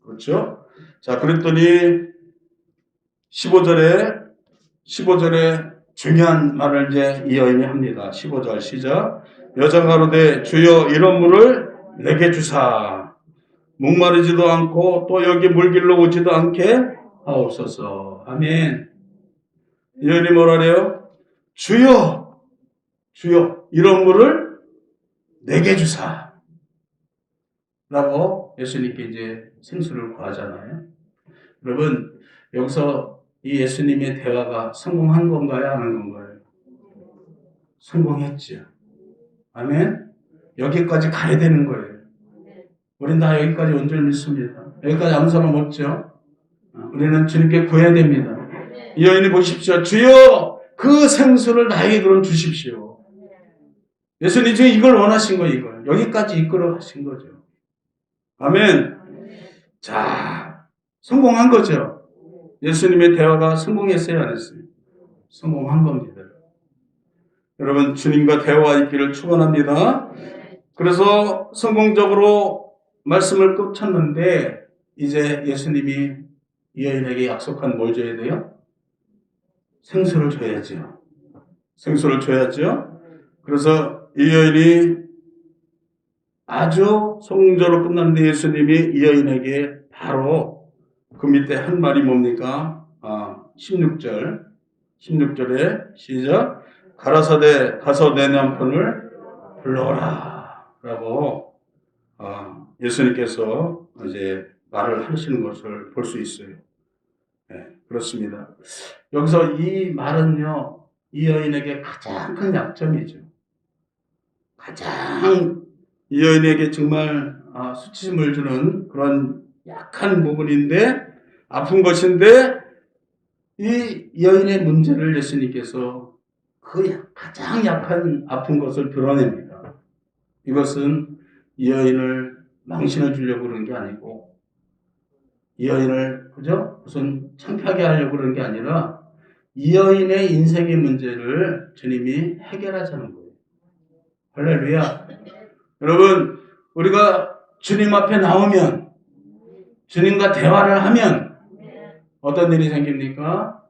그렇죠? 자, 그랬더니 15절에 중요한 말을 이제 이 여인이 합니다. 15절 시작. 여자가 가로되 주여 이런 물을 내게 주사. 목마르지도 않고 또 여기 물길로 오지도 않게 하옵소서. 아멘. 이 여인이 뭐라 그래요? 주여, 주여, 이런 물을 내게 주사. 라고 예수님께 이제 생수를 구하잖아요. 여러분, 여기서 이 예수님의 대화가 성공한 건가요? 안 한 건가요? 성공했죠. 아멘. 여기까지 가야 되는 거예요. 우린 다 여기까지 온 줄 믿습니다. 여기까지 아무 사람 없죠? 우리는 주님께 구해야 됩니다. 이 여인이 보십시오. 주여, 그 생수를 나에게 그럼 주십시오. 예수님 지금 이걸 원하신 거예요, 이걸. 여기까지 이끌어 가신 거죠. 아멘. 자, 성공한 거죠. 예수님의 대화가 성공했어요, 안 했어요? 성공한 겁니다. 여러분, 주님과 대화있기를 축원합니다. 그래서 성공적으로 말씀을 끝쳤는데 이제 예수님이 이 여인에게 약속한 뭘 줘야 돼요? 생수를 줘야죠. 생수를 줘야죠. 그래서 이 여인이 아주 성공적으로 끝났는데 예수님이 이 여인에게 바로 그 밑에 한 말이 뭡니까? 16절에 시작. 가라사대 가서 내 남편을 불러오라 라고 예수님께서 이제 말을 하시는 것을 볼 수 있어요. 네, 그렇습니다. 여기서 이 말은요, 이 여인에게 가장 큰 약점이죠. 가장 이 여인에게 정말 수치심을 주는 그런 약한 부분인데, 아픈 것인데, 이 여인의 문제를 예수님께서 그 가장 약한 아픈 것을 드러냅니다. 이것은 이 여인을 망신을 주려고 그런 게 아니고, 이 여인을, 그죠? 무슨 창피하게 하려고 그런 게 아니라, 이 여인의 인생의 문제를 주님이 해결하자는 거예요. 할렐루야. 여러분, 우리가 주님 앞에 나오면, 주님과 대화를 하면, 어떤 일이 생깁니까?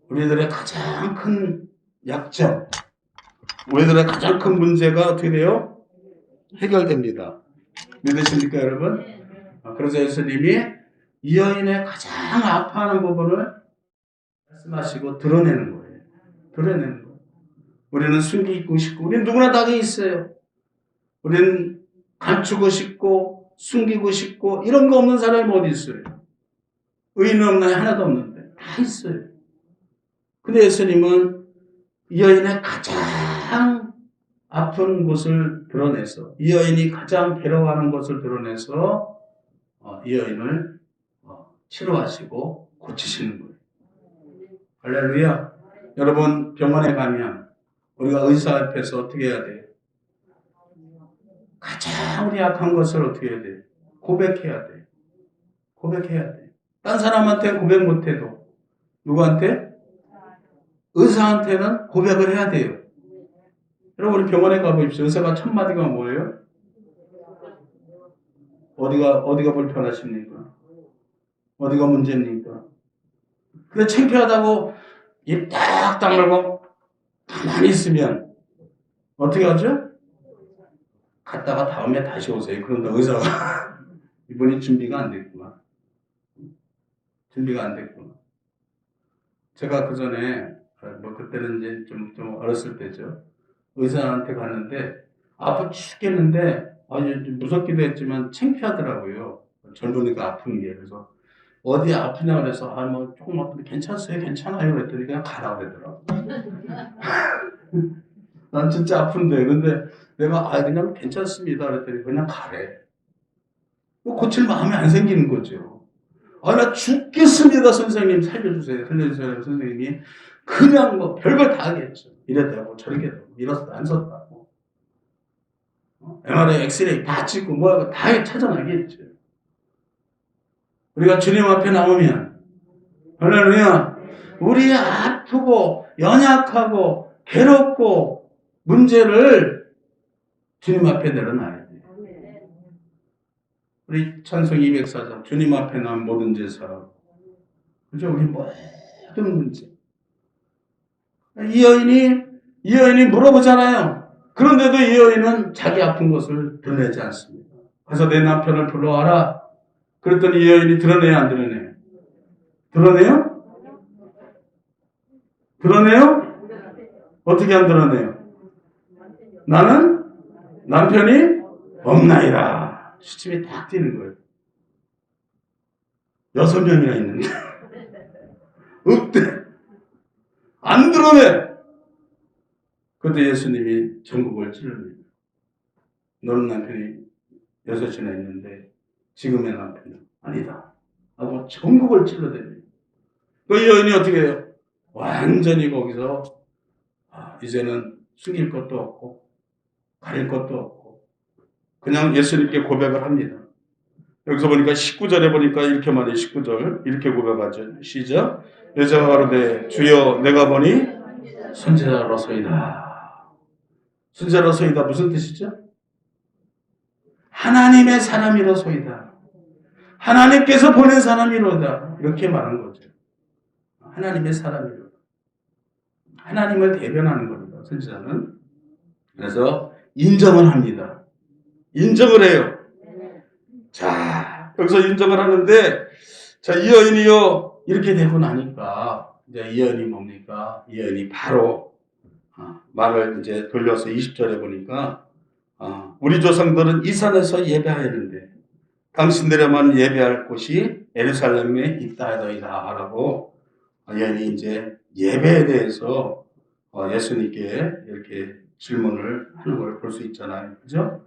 우리들의 가장 큰 약점, 우리들의 가장 큰 문제가 어떻게 돼요? 해결됩니다. 믿으십니까, 여러분? 그래서 예수님이 이 여인의 가장 아파하는 부분을 말씀하시고 드러내는 거예요. 드러내는 거예요. 우리는 숨기고 싶고, 우리는 누구나 다 있어요. 우리는 감추고 싶고, 숨기고 싶고, 이런 거 없는 사람이 어디 있어요? 의인은 없나요? 하나도 없는데. 다 있어요. 근데 예수님은 이 여인의 가장 아픈 곳을 드러내서, 이 여인이 가장 괴로워하는 것을 드러내서 이 여인을 치료하시고 고치시는 거예요. 할렐루야. 여러분, 병원에 가면 우리가 의사 앞에서 어떻게 해야 돼요? 가장 우리 약한 것을 어떻게 해야 돼요? 고백해야 돼요. 고백해야 돼요. 딴 사람한테 고백 못해도 누구한테? 의사한테는 고백을 해야 돼요. 여러분, 우리 병원에 가보십시오. 의사가 첫 마디가 뭐예요? 어디가 불편하십니까? 어디가 문제입니까? 근데 창피하다고 입 딱 다물고 가만히 있으면 어떻게 하죠? 갔다가 다음에 다시 오세요. 그런다 의사가 이분이 준비가 안 됐구나. 준비가 안 됐구나. 제가 그 전에 그때는 이제 좀 어렸을 때죠. 의사한테 갔는데 아파 죽겠는데 무섭기도 했지만 창피하더라고요. 젊으니까 아픈 게. 그래서 어디 아프냐 그래서 뭐 조금 아픈데 괜찮아요 그랬더니 그냥 가라고 그러더라고. 난 진짜 아픈데 근데 내가 그냥 괜찮습니다 그랬더니 그냥 가래. 뭐 고칠 마음이 안 생기는 거죠. 나 죽겠습니다 선생님 살려주세요 선생님이 그냥 뭐 별걸 다 하겠죠. 이래더라고 저렇게 밀어서 안 섰다고. MRI, 엑스레이 다 찍고 뭐 다 찾아나겠죠. 우리가 주님 앞에 나오면 할렐루야 우리 아프고 연약하고 괴롭고 문제를 주님 앞에 내려놔야 돼요. 우리 찬송 204장 주님 앞에 난 모든 제사 그죠? 우리 모든 문제 이 여인이 물어보잖아요. 그런데도 이 여인은 자기 아픈 것을 드러내지 않습니다. 가서 내 남편을 불러와라. 그랬더니 이 여인이 드러내요, 안 드러내요? 드러내요? 드러내요? 어떻게 안 드러내요? 나는 남편이 없나이다. 시침이 딱 뛰는 거예요. 6명이나 있는데. 없대. 안 드러내. 그때 예수님이 전국을 찔릅니다. 너는 남편이 6이나 있는데 지금의 남편은 아니다. 하고 전국을 찔러댑니다. 그 여인이 어떻게 해요? 완전히 거기서 이제는 숨길 것도 없고 가릴 것도 없고 그냥 예수님께 고백을 합니다. 여기서 보니까 19절에 보니까 이렇게 말해요. 19절 이렇게 고백하죠. 시작. 여자가 가로되 주여 내가 보니 선지자로소이다. 선지자로소이다 무슨 뜻이죠? 하나님의 사람이로소이다. 하나님께서 보낸 사람이로다. 이렇게 말한 거죠. 하나님의 사람이로다. 하나님을 대변하는 겁니다. 선지자는. 그래서 인정을 합니다. 인정을 해요. 자, 여기서 인정을 하는데, 자, 이 여인이요, 이렇게 되고 나니까, 이제 이 여인이 뭡니까? 이 여인이 바로, 말을 이제 돌려서 20절에 보니까, 우리 조상들은 이 산에서 예배하였는데, 당신들에만 예배할 곳이 예루살렘에 있다이다. 라고, 여인이 이제 예배에 대해서 예수님께 이렇게 질문을 하는 걸 볼 수 있잖아요. 그죠?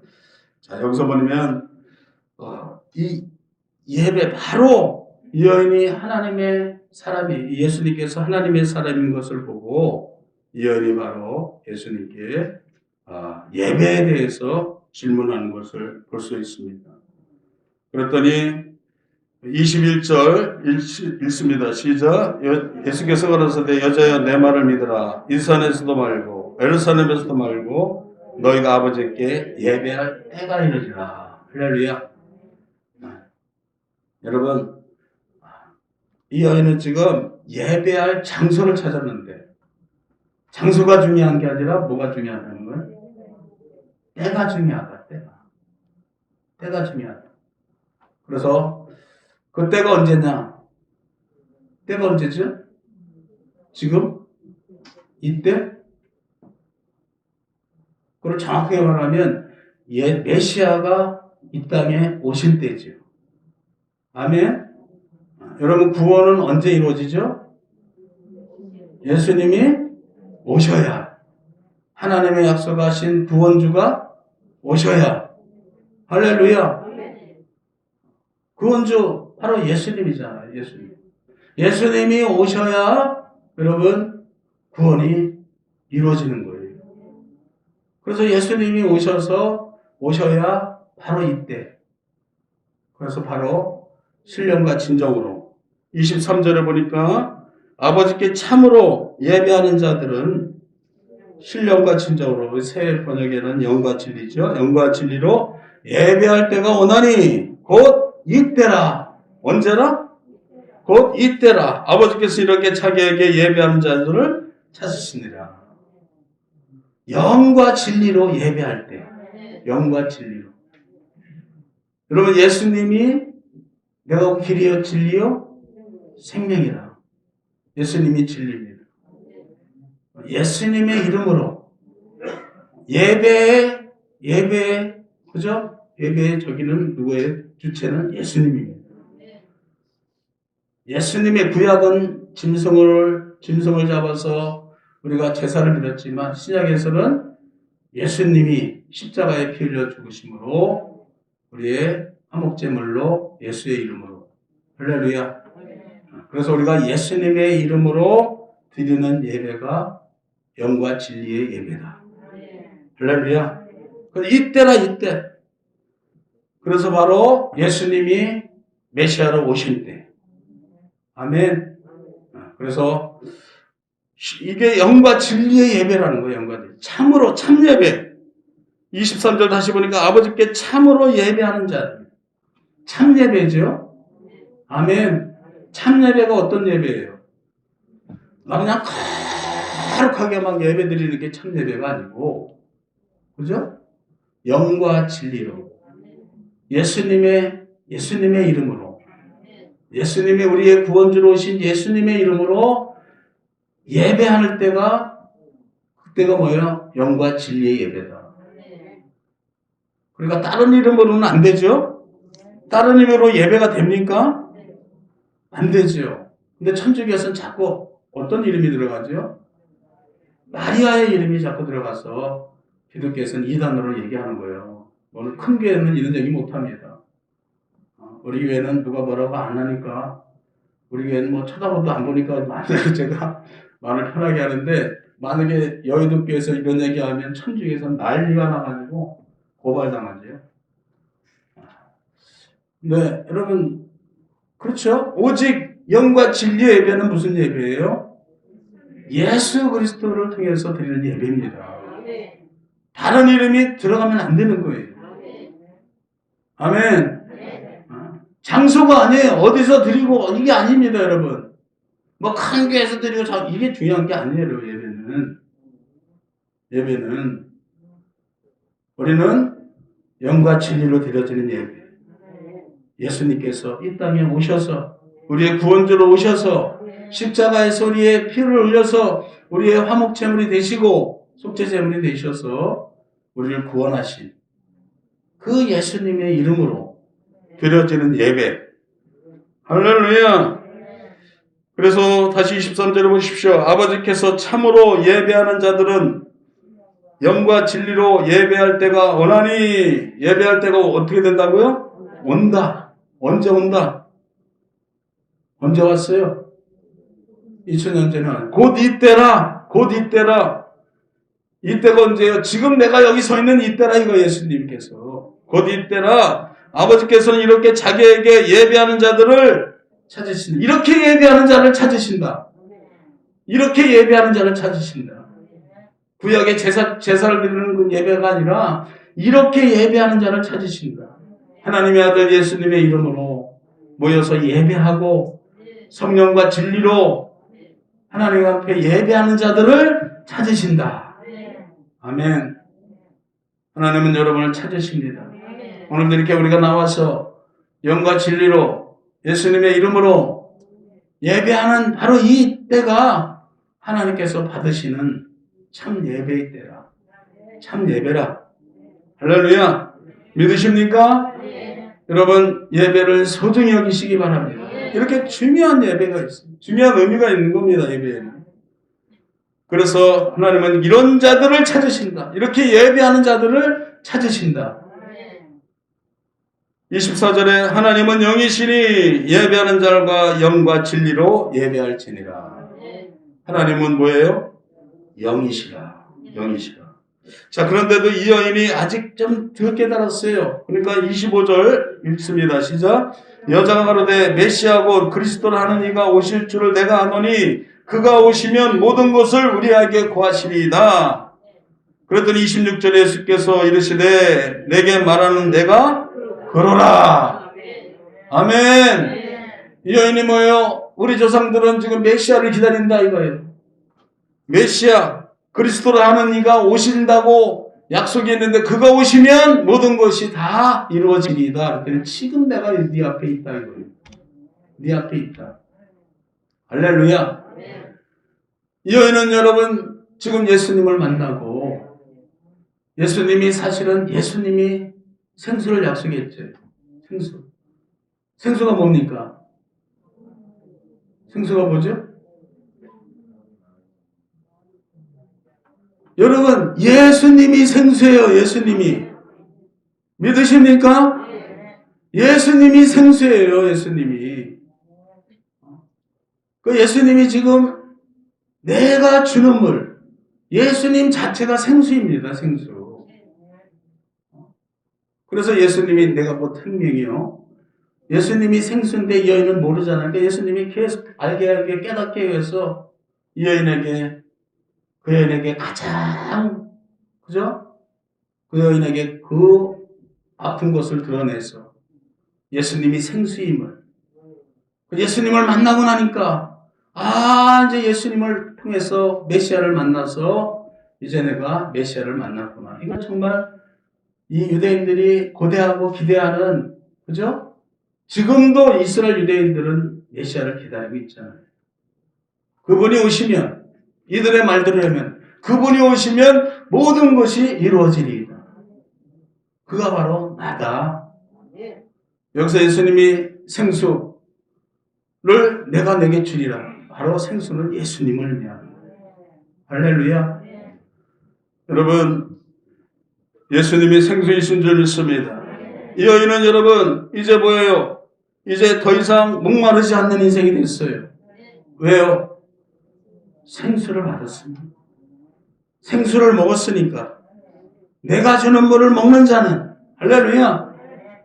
자, 여기서 보면, 이 예배, 바로 이 여인이 하나님의 사람이, 예수님께서 하나님의 사람인 것을 보고 이 여인이 바로 예수님께 예배에 대해서 질문하는 것을 볼 수 있습니다. 그랬더니 21절 읽습니다. 시작. 예수께서 가라사대 여자여 내 말을 믿으라. 이 산에서도 말고 예루살렘에서도 말고 너희가 아버지께 예배할 때가 이르리라. 할렐루야. 여러분, 이 여인은 지금 예배할 장소를 찾았는데 장소가 중요한 게 아니라 뭐가 중요하다는 거예요? 때가 중요하다. 때가 중요하다. 그래서 그 때가 언제냐? 때가 언제죠? 지금? 이때? 그걸 정확하게 말하면 메시아가 이 땅에 오신 때죠. 아멘? 여러분, 구원은 언제 이루어지죠? 예수님이 오셔야. 하나님의 약속하신 구원주가 오셔야. 할렐루야. 구원주 바로 예수님이잖아요. 예수님이 오셔야 여러분 구원이 이루어지는 거예요. 그래서 예수님이 오셔야 바로 이때. 그래서 바로 신령과 진정으로 23절에 보니까 아버지께 참으로 예배하는 자들은 신령과 진정으로, 새 번역에는 영과 진리죠. 영과 진리로 예배할 때가 오나니 곧 이때라. 언제라? 곧 이때라. 아버지께서 이렇게 자기에게 예배하는 자들을 찾으시니라. 영과 진리로 예배할 때. 영과 진리로. 여러분, 예수님이 내가 길이요 진리요 생명이라. 예수님이 진리입니다. 예수님의 이름으로 예배, 그죠? 예배의 저기는 누구의 주체는 예수님입니다. 예수님의 구약은 짐승을 잡아서 우리가 제사를 드렸지만 신약에서는 예수님이 십자가에 피 흘려 죽으심으로 우리의 화목제물로 예수의 이름으로. 할렐루야. 그래서 우리가 예수님의 이름으로 드리는 예배가 영과 진리의 예배다. 할렐루야. 이때라 이때. 그래서 바로 예수님이 메시아로 오실 때. 아멘. 그래서 이게 영과 진리의 예배라는 거예요. 영과 진리. 참으로 참예배. 23절 다시 보니까 아버지께 참으로 예배하는 자들. 참예배죠. 아멘. 참예배가 어떤 예배예요? 그냥 거룩하게 막 예배 드리는 게 참예배가 아니고, 그죠? 영과 진리로. 예수님의 이름으로, 예수님이 우리의 구원주로 오신 예수님의 이름으로 예배할 때가, 그때가 뭐예요? 영과 진리의 예배다. 그러니까 다른 이름으로는 안 되죠? 다른 이름으로 예배가 됩니까? 안 되죠. 근데 천주교에서는 자꾸 어떤 이름이 들어가죠? 마리아의 이름이 자꾸 들어가서 기독교에서는 이단으로 얘기하는 거예요. 오늘 큰 교회는 이런 얘기 못합니다. 우리 교회는 누가 뭐라고 안 하니까, 우리 교회는 뭐 쳐다보도 안 보니까 제가 말을 편하게 하는데, 만약에 여의도 교회에서 이런 얘기하면 천주교에서 난리가 나가지고 고발당하죠. 네, 여러분, 그렇죠? 오직 영과 진리의 예배는 무슨 예배예요? 예수 그리스도를 통해서 드리는 예배입니다. 다른 이름이 들어가면 안 되는 거예요. 아멘. 장소가 아니에요. 어디서 드리고 이게 아닙니다, 여러분. 뭐 큰 교회에서 드리고 이게 중요한 게 아니에요. 예배는 우리는 영과 진리로 드려지는 예배. 예수님께서 이 땅에 오셔서 우리의 구원주로 오셔서 십자가에서 우리의 피를 흘려서 우리의 화목제물이 되시고 속죄제물이 되셔서 우리를 구원하신 그 예수님의 이름으로 드려지는 예배. 할렐루야. 그래서 다시 23절을 보십시오. 아버지께서 참으로 예배하는 자들은 영과 진리로 예배할 때가 오나니, 예배할 때가 어떻게 된다고요? 온다. 언제 온다? 언제 왔어요? 2000년 전에 곧 이때라. 곧 이때라. 이때가 언제예요? 지금 내가 여기 서 있는 이때라, 이거 예수님께서. 곧 이때라. 아버지께서는 이렇게 자기에게 예배하는 자들을 찾으신다. 이렇게 예배하는 자를 찾으신다. 이렇게 예배하는 자를 찾으신다. 구약의 제사를 드리는 예배가 아니라 이렇게 예배하는 자를 찾으신다. 하나님의 아들 예수님의 이름으로 모여서 예배하고 성령과 진리로 하나님 앞에 예배하는 자들을 찾으신다. 아멘. 하나님은 여러분을 찾으십니다. 오늘도 이렇게 우리가 나와서 영과 진리로 예수님의 이름으로 예배하는 바로 이 때가 하나님께서 받으시는 참 예배의 때라. 참 예배라. 할렐루야. 믿으십니까? 여러분, 예배를 소중히 여기시기 바랍니다. 이렇게 중요한 예배가 있습니다. 중요한 의미가 있는 겁니다, 예배에는. 그래서 하나님은 이런 자들을 찾으신다. 이렇게 예배하는 자들을 찾으신다. 24절에 하나님은 영이시니 예배하는 자들과 영과 진리로 예배할지니라. 하나님은 뭐예요? 영이시라. 영이시라. 자, 그런데도 이 여인이 아직 좀 덜 깨달았어요. 그러니까 25절 읽습니다. 시작. 여자가 가로되 메시아고 그리스도를 하는 이가 오실 줄을 내가 아노니 그가 오시면 모든 것을 우리에게 고하시리이다. 그랬더니 26절에 예수께서 이르시되 내게 말하는 내가 그러라. 아멘. 이 여인이 뭐예요? 우리 조상들은 지금 메시아를 기다린다 이거예요. 메시아, 그리스도를 하는 이가 오신다고 약속이 있는데 그가 오시면 모든 것이 다 이루어지리이다. 그랬더니 지금 내가 네 앞에 있다 이거예요. 네 앞에 있다. 할렐루야. 이 여인은 여러분 지금 예수님을 만나고 예수님이 사실은 예수님이 생수를 약속했죠. 생수가 뭡니까? 생수가 뭐죠? 여러분, 예수님이 생수예요. 예수님이. 믿으십니까? 예수님이 생수예요. 예수님이. 그 예수님이 지금 내가 주는 물, 예수님 자체가 생수입니다. 생수. 그래서 예수님이 내가 뭐 특명이요. 예수님이 생수인데 이 여인은 모르잖아요. 그러니까 예수님이 계속 알게 깨닫게 위해서 이 여인에게 그 여인에게 가장 그죠? 그 여인에게 그 아픈 것을 드러내서 예수님이 생수임을 예수님을 만나고 나니까 이제 예수님을 통해서 메시아를 만나서 이제 내가 메시아를 만났구나. 이거 정말 이 유대인들이 고대하고 기대하는, 그죠? 지금도 이스라엘 유대인들은 메시아를 기다리고 있잖아요. 그분이 오시면, 이들의 말대로라면 그분이 오시면 모든 것이 이루어지리이다. 그가 바로 나다. 여기서 예수님이 생수를 내가 내게 주리라. 바로 생수는 예수님을 의미합니다. 할렐루야. 여러분, 예수님이 생수이신 줄 믿습니다. 이 여인은 여러분 이제 뭐예요? 이제 더 이상 목마르지 않는 인생이 됐어요. 왜요? 생수를 받았습니다. 생수를 먹었으니까 내가 주는 물을 먹는 자는, 할렐루야,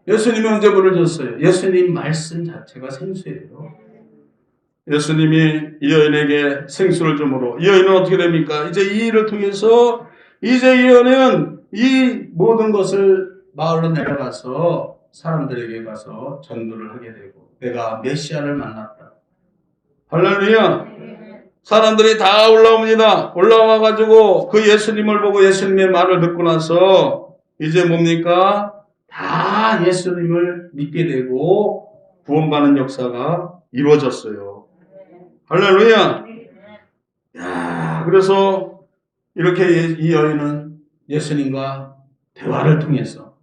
예수님이 언제 물을 줬어요? 예수님 말씀 자체가 생수예요. 예수님이 이 여인에게 생수를 줌으로 이 여인은 어떻게 됩니까? 이제 이 일을 통해서 이제 이 여인은 이 모든 것을 마을로 내려가서 사람들에게 가서 전도를 하게 되고, 내가 메시아를 만났다. 할렐루야. 사람들이 다 올라옵니다. 올라와가지고 그 예수님을 보고 예수님의 말을 듣고 나서 이제 뭡니까? 다 예수님을 믿게 되고 구원받는 역사가 이루어졌어요. 할렐루야. 야, 그래서 이렇게 이 여인은 예수님과 대화를 통해서,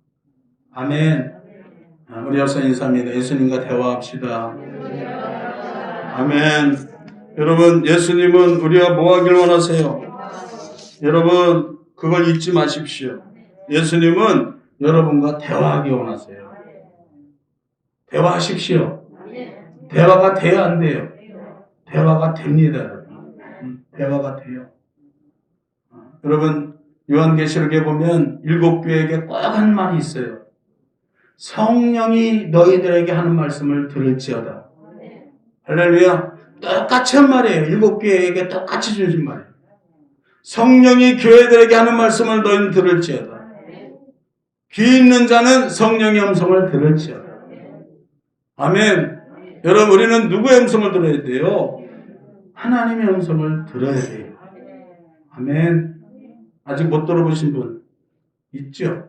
아멘. 우리 옆서 인사합니다. 예수님과 대화합시다. 아멘. 여러분, 예수님은 우리와 뭐 하길 원하세요? 여러분, 그걸 잊지 마십시오. 예수님은 여러분과 대화하기 원하세요. 대화하십시오. 대화가 돼야 안 돼요? 대화가 됩니다. 대화가 돼요. 여러분, 요한계시록에 보면 7교회에게 꼭 한 말이 있어요. 성령이 너희들에게 하는 말씀을 들을지어다. 할렐루야. 똑같이 한 말이에요. 7교회에게 똑같이 주신 말이에요. 성령이 교회들에게 하는 말씀을 너희는 들을지어다. 귀 있는 자는 성령의 음성을 들을지어다. 아멘. 여러분, 우리는 누구의 음성을 들어야 돼요? 하나님의 음성을 들어야 돼요. 아멘. 아직 못 들어보신 분 있죠?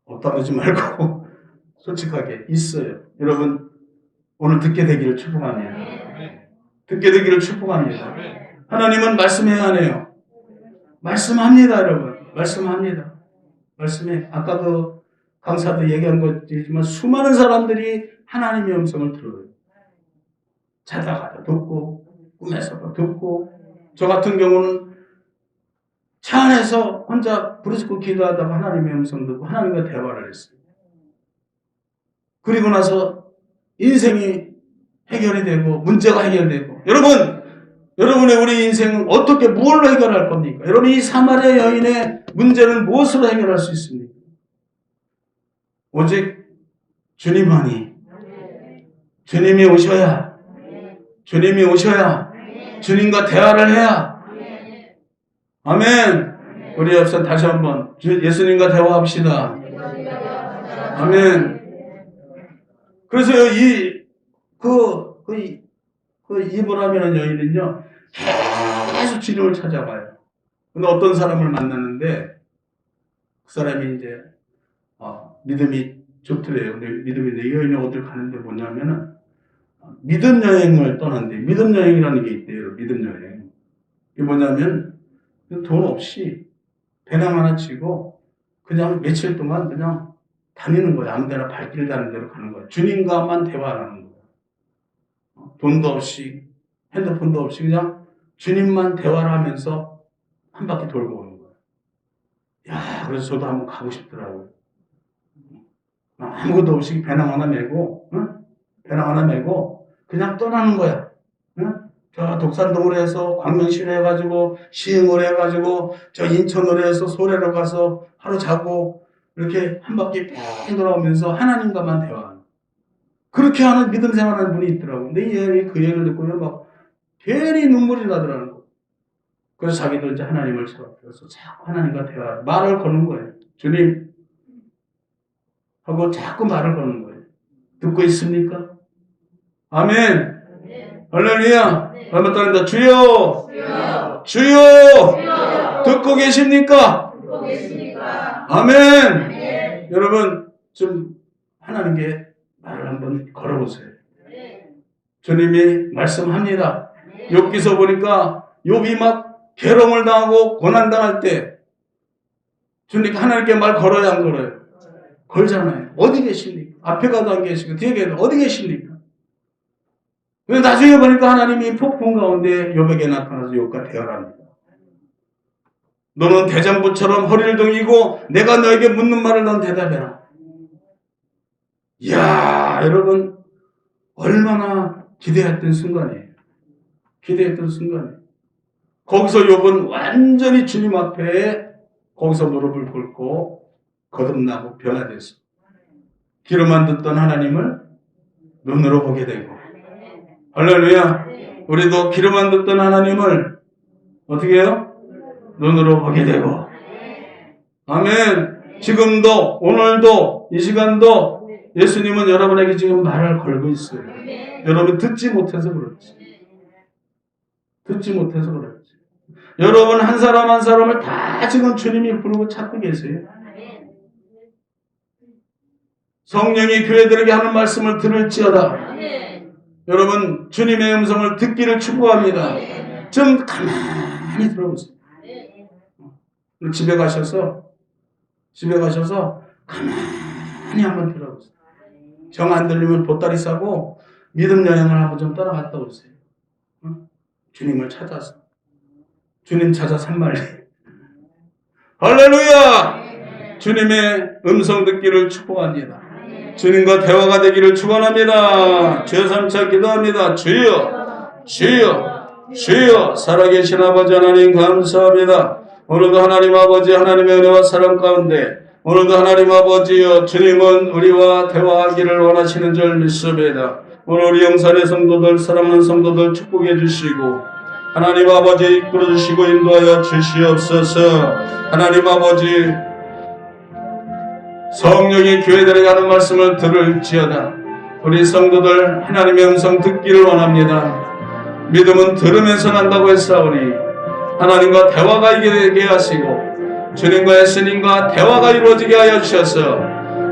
없다 그러지 말고 솔직하게 있어요. 여러분, 오늘 듣게 되기를 축복합니다. 듣게 되기를 축복합니다. 하나님은 말씀해야 하네요. 말씀합니다, 여러분. 말씀합니다. 말씀해. 아까 그 강사도 얘기한 것이지만 수많은 사람들이 하나님의 음성을 들어요. 자다가도 듣고 꿈에서도 듣고, 저 같은 경우는 차 안에서 혼자 부르짖고 기도하다가 하나님의 음성 듣고 하나님과 대화를 했어요. 그리고 나서 인생이 해결이 되고 문제가 해결되고, 여러분의 우리 인생은 어떻게 무엇로 해결할 겁니까? 여러분, 이 사마리아 여인의 문제는 무엇으로 해결할 수 있습니까? 오직 주님만이, 주님이 오셔야, 주님과 대화를 해야. 아멘. 우리 옆서 다시 한번 예수님과 대화합시다. 아멘. 그래서 이브라미라는 여인은요, 계속 주님을 찾아가요. 근데 어떤 사람을 만났는데 그 사람이 이제 믿음이 좋더래요. 근데 믿음인데 이 여인이 어딜 가는데 뭐냐면은 믿음 여행을 떠난대. 믿음 여행이라는 게 있대요. 믿음 여행. 이게 뭐냐면 돈 없이 배낭 하나 치고 그냥 며칠 동안 그냥 다니는 거예요. 아무 데나 발길 닿는 대로 가는 거예요. 주님과만 대화하는 거예요. 돈도 없이 핸드폰도 없이 그냥 주님만 대화를 하면서 한 바퀴 돌고 오는 거예요. 야, 그래서 저도 한번 가고 싶더라고요. 아무것도 없이 배낭 하나 메고 그냥 떠나는 거야. 응? 저 독산동으로 해서 광명시로 해가지고 시흥으로 해가지고 저 인천으로 해서 소래로 가서 하루 자고 이렇게 한 바퀴 뺑 돌아오면서 하나님과만 대화하는, 그렇게 하는 믿음 생활하는 분이 있더라고요. 근데 이 여인이 그 얘기를 듣고는 막 괜히 눈물이 나더라는 거예요. 그래서 자기도 이제 하나님을 찾아서 자꾸 하나님과 대화, 말을 거는 거예요. 주님 하고 자꾸 말을 거는 거예요. 듣고 있습니까? 아멘. 할렐루야. 한번 따른다. 주여. 듣고 계십니까? 아멘. 여러분 좀 하나님께 말을 한번 걸어보세요. 주님이 말씀합니다. 욥기서 보니까 욥이 막 괴로움을 당하고 고난당할 때 주님 하나님께 말 걸어야 안 걸어요? 걸잖아요. 어디 계십니까? 앞에 가도 안 계시고 뒤에 가도 어디 계십니까? 나중에 보니까 하나님이 폭풍 가운데 욥에게 나타나서 욥과 대화합니다. 너는 대장부처럼 허리를 동이고 내가 너에게 묻는 말을 넌 대답해라. 이야, 여러분 얼마나 기대했던 순간이에요. 기대했던 순간이에요. 거기서 욥은 완전히 주님 앞에 거기서 무릎을 꿇고 거듭나고 변화돼서 귀로만 듣던 하나님을 눈으로 보게 되고, 할렐루야. 우리도 귀로만 듣던 하나님을 어떻게 해요? 눈으로 보게 되고, 아멘. 지금도 오늘도 이 시간도 예수님은 여러분에게 지금 말을 걸고 있어요. 여러분 듣지 못해서 그렇지. 듣지 못해서 그렇지. 여러분 한 사람 한 사람을 다 지금 주님이 부르고 찾고 계세요. 성령이 교회들에게 하는 말씀을 들을지어다. 여러분 주님의 음성을 듣기를 축복합니다. 좀 가만히 들어보세요. 집에 가셔서 가만히 한번 들어보세요. 정 안 들리면 보따리 싸고 믿음 여행을 한번 좀 떠나갔다 오세요. 주님을 찾아서. 주님 찾아 산말리. 할렐루야! 주님의 음성 듣기를 축복합니다. 주님과 대화가 되기를 축원합니다. 주여 3차 기도합니다. 주여, 주여, 주여. 살아계신 아버지 하나님 감사합니다. 오늘도 하나님 아버지 하나님의 은혜와 사랑 가운데 오늘도 하나님 아버지여 주님은 우리와 대화하기를 원하시는 줄 믿습니다. 오늘 우리 영산의 성도들 사랑하는 성도들 축복해 주시고 하나님 아버지 이끌어 주시고 인도하여 주시옵소서. 하나님 아버지 성령이 교회들에게 하는 말씀을 들을지어다. 우리 성도들 하나님의 음성 듣기를 원합니다. 믿음은 들으면서 난다고 했사오니 하나님과 대화가 되게 하시고 주님과 예수님과 대화가 이루어지게 하여 주셔서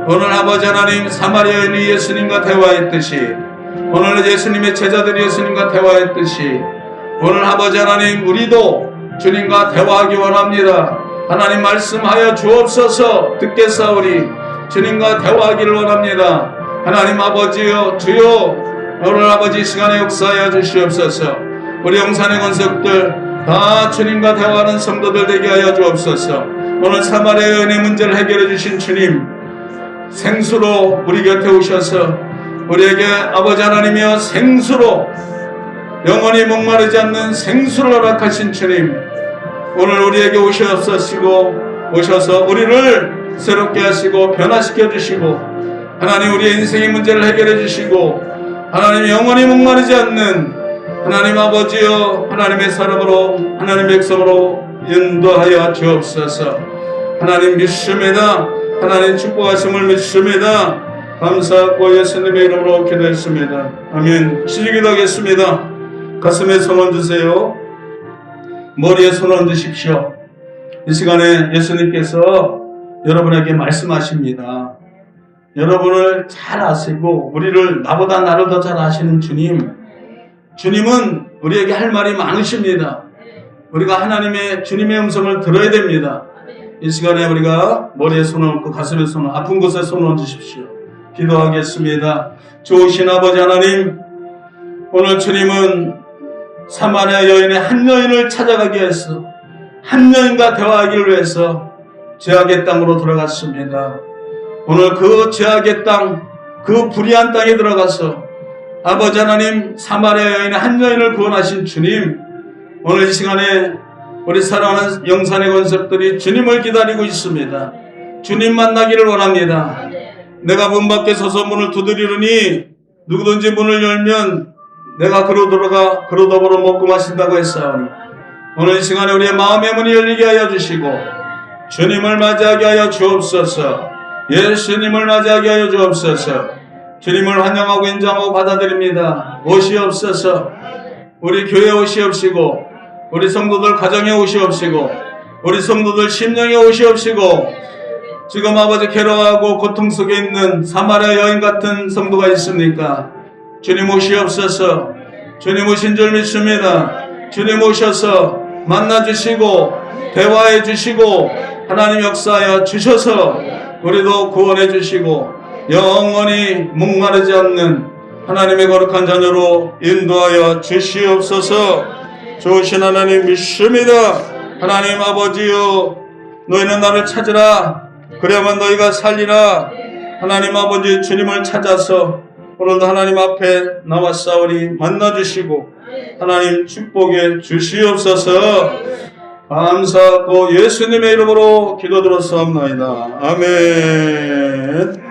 오늘 아버지 하나님 사마리아인이 예수님과 대화했듯이 오늘 예수님의 제자들이 예수님과 대화했듯이 오늘 아버지 하나님 우리도 주님과 대화하기 원합니다. 하나님 말씀하여 주옵소서. 듣겠사오니 주님과 대화하기를 원합니다. 하나님 아버지여 주여 오늘 아버지 시간에 역사하여 주시옵소서. 우리 영산의 권석들 다 주님과 대화하는 성도들 되게 하여 주옵소서. 오늘 사마리아의 은혜 문제를 해결해 주신 주님 생수로 우리 곁에 오셔서 우리에게 아버지 하나님이여 생수로 영원히 목마르지 않는 생수를 허락하신 주님 오늘 우리에게 오셔서 우리를 새롭게 하시고 변화시켜 주시고 하나님 우리의 인생의 문제를 해결해 주시고 하나님 영원히 목마르지 않는 하나님 아버지여 하나님의 사람으로 하나님 백성으로 인도하여 주옵소서. 하나님 믿습니다. 하나님 축복하심을 믿습니다. 감사하고 예수님의 이름으로 기도했습니다. 아멘. 시기도하겠습니다. 가슴에 손 얹으세요. 머리에 손 얹으십시오. 이 시간에 예수님께서 여러분에게 말씀하십니다. 여러분을 잘 아시고 우리를 나보다 나를 더 잘 아시는 주님은 우리에게 할 말이 많으십니다. 우리가 주님의 음성을 들어야 됩니다. 이 시간에 우리가 머리에 손을 얹고 가슴에 손을 아픈 곳에 손을 얹으십시오. 기도하겠습니다. 좋으신 아버지 하나님 오늘 주님은 사마리아 여인의 한 여인을 찾아가기 위해서 한 여인과 대화하기를 위해서 죄악의 땅으로 들어갔습니다. 오늘 그 죄악의 땅, 그 불의한 땅에 들어가서 아버지 하나님 사마리아 여인의 한 여인을 구원하신 주님 오늘 이 시간에 우리 사랑하는 영산의 권석들이 주님을 기다리고 있습니다. 주님 만나기를 원합니다. 내가 문 밖에 서서 문을 두드리르니 누구든지 문을 열면 내가 그로 들어가 그로 더불어 먹고 마신다고 했사오니 오늘 이 시간에 우리의 마음의 문이 열리게 하여 주시고 주님을 맞이하게 하여 주옵소서. 예수님을 맞이하게 하여 주옵소서. 주님을 환영하고 인정하고 받아들입니다. 오시옵소서. 우리 교회에 오시옵시고 우리 성도들 가정에 오시옵시고 우리 성도들 심령에 오시옵시고 지금 아버지 괴로워하고 고통 속에 있는 사마리아 여인 같은 성도가 있습니까? 주님 오시옵소서. 주님 오신 줄 믿습니다. 주님 오셔서 만나주시고 대화해 주시고 하나님 역사하여 주셔서 우리도 구원해 주시고 영원히 목마르지 않는 하나님의 거룩한 자녀로 인도하여 주시옵소서. 좋으신 하나님 믿습니다. 하나님 아버지여, 너희는 나를 찾으라. 그래야만 너희가 살리라. 하나님 아버지 주님을 찾아서 오늘도 하나님 앞에 나와 싸우리 만나주시고 하나님 축복해 주시옵소서. 감사하고 예수님의 이름으로 기도드렸사옵나이다. 아멘.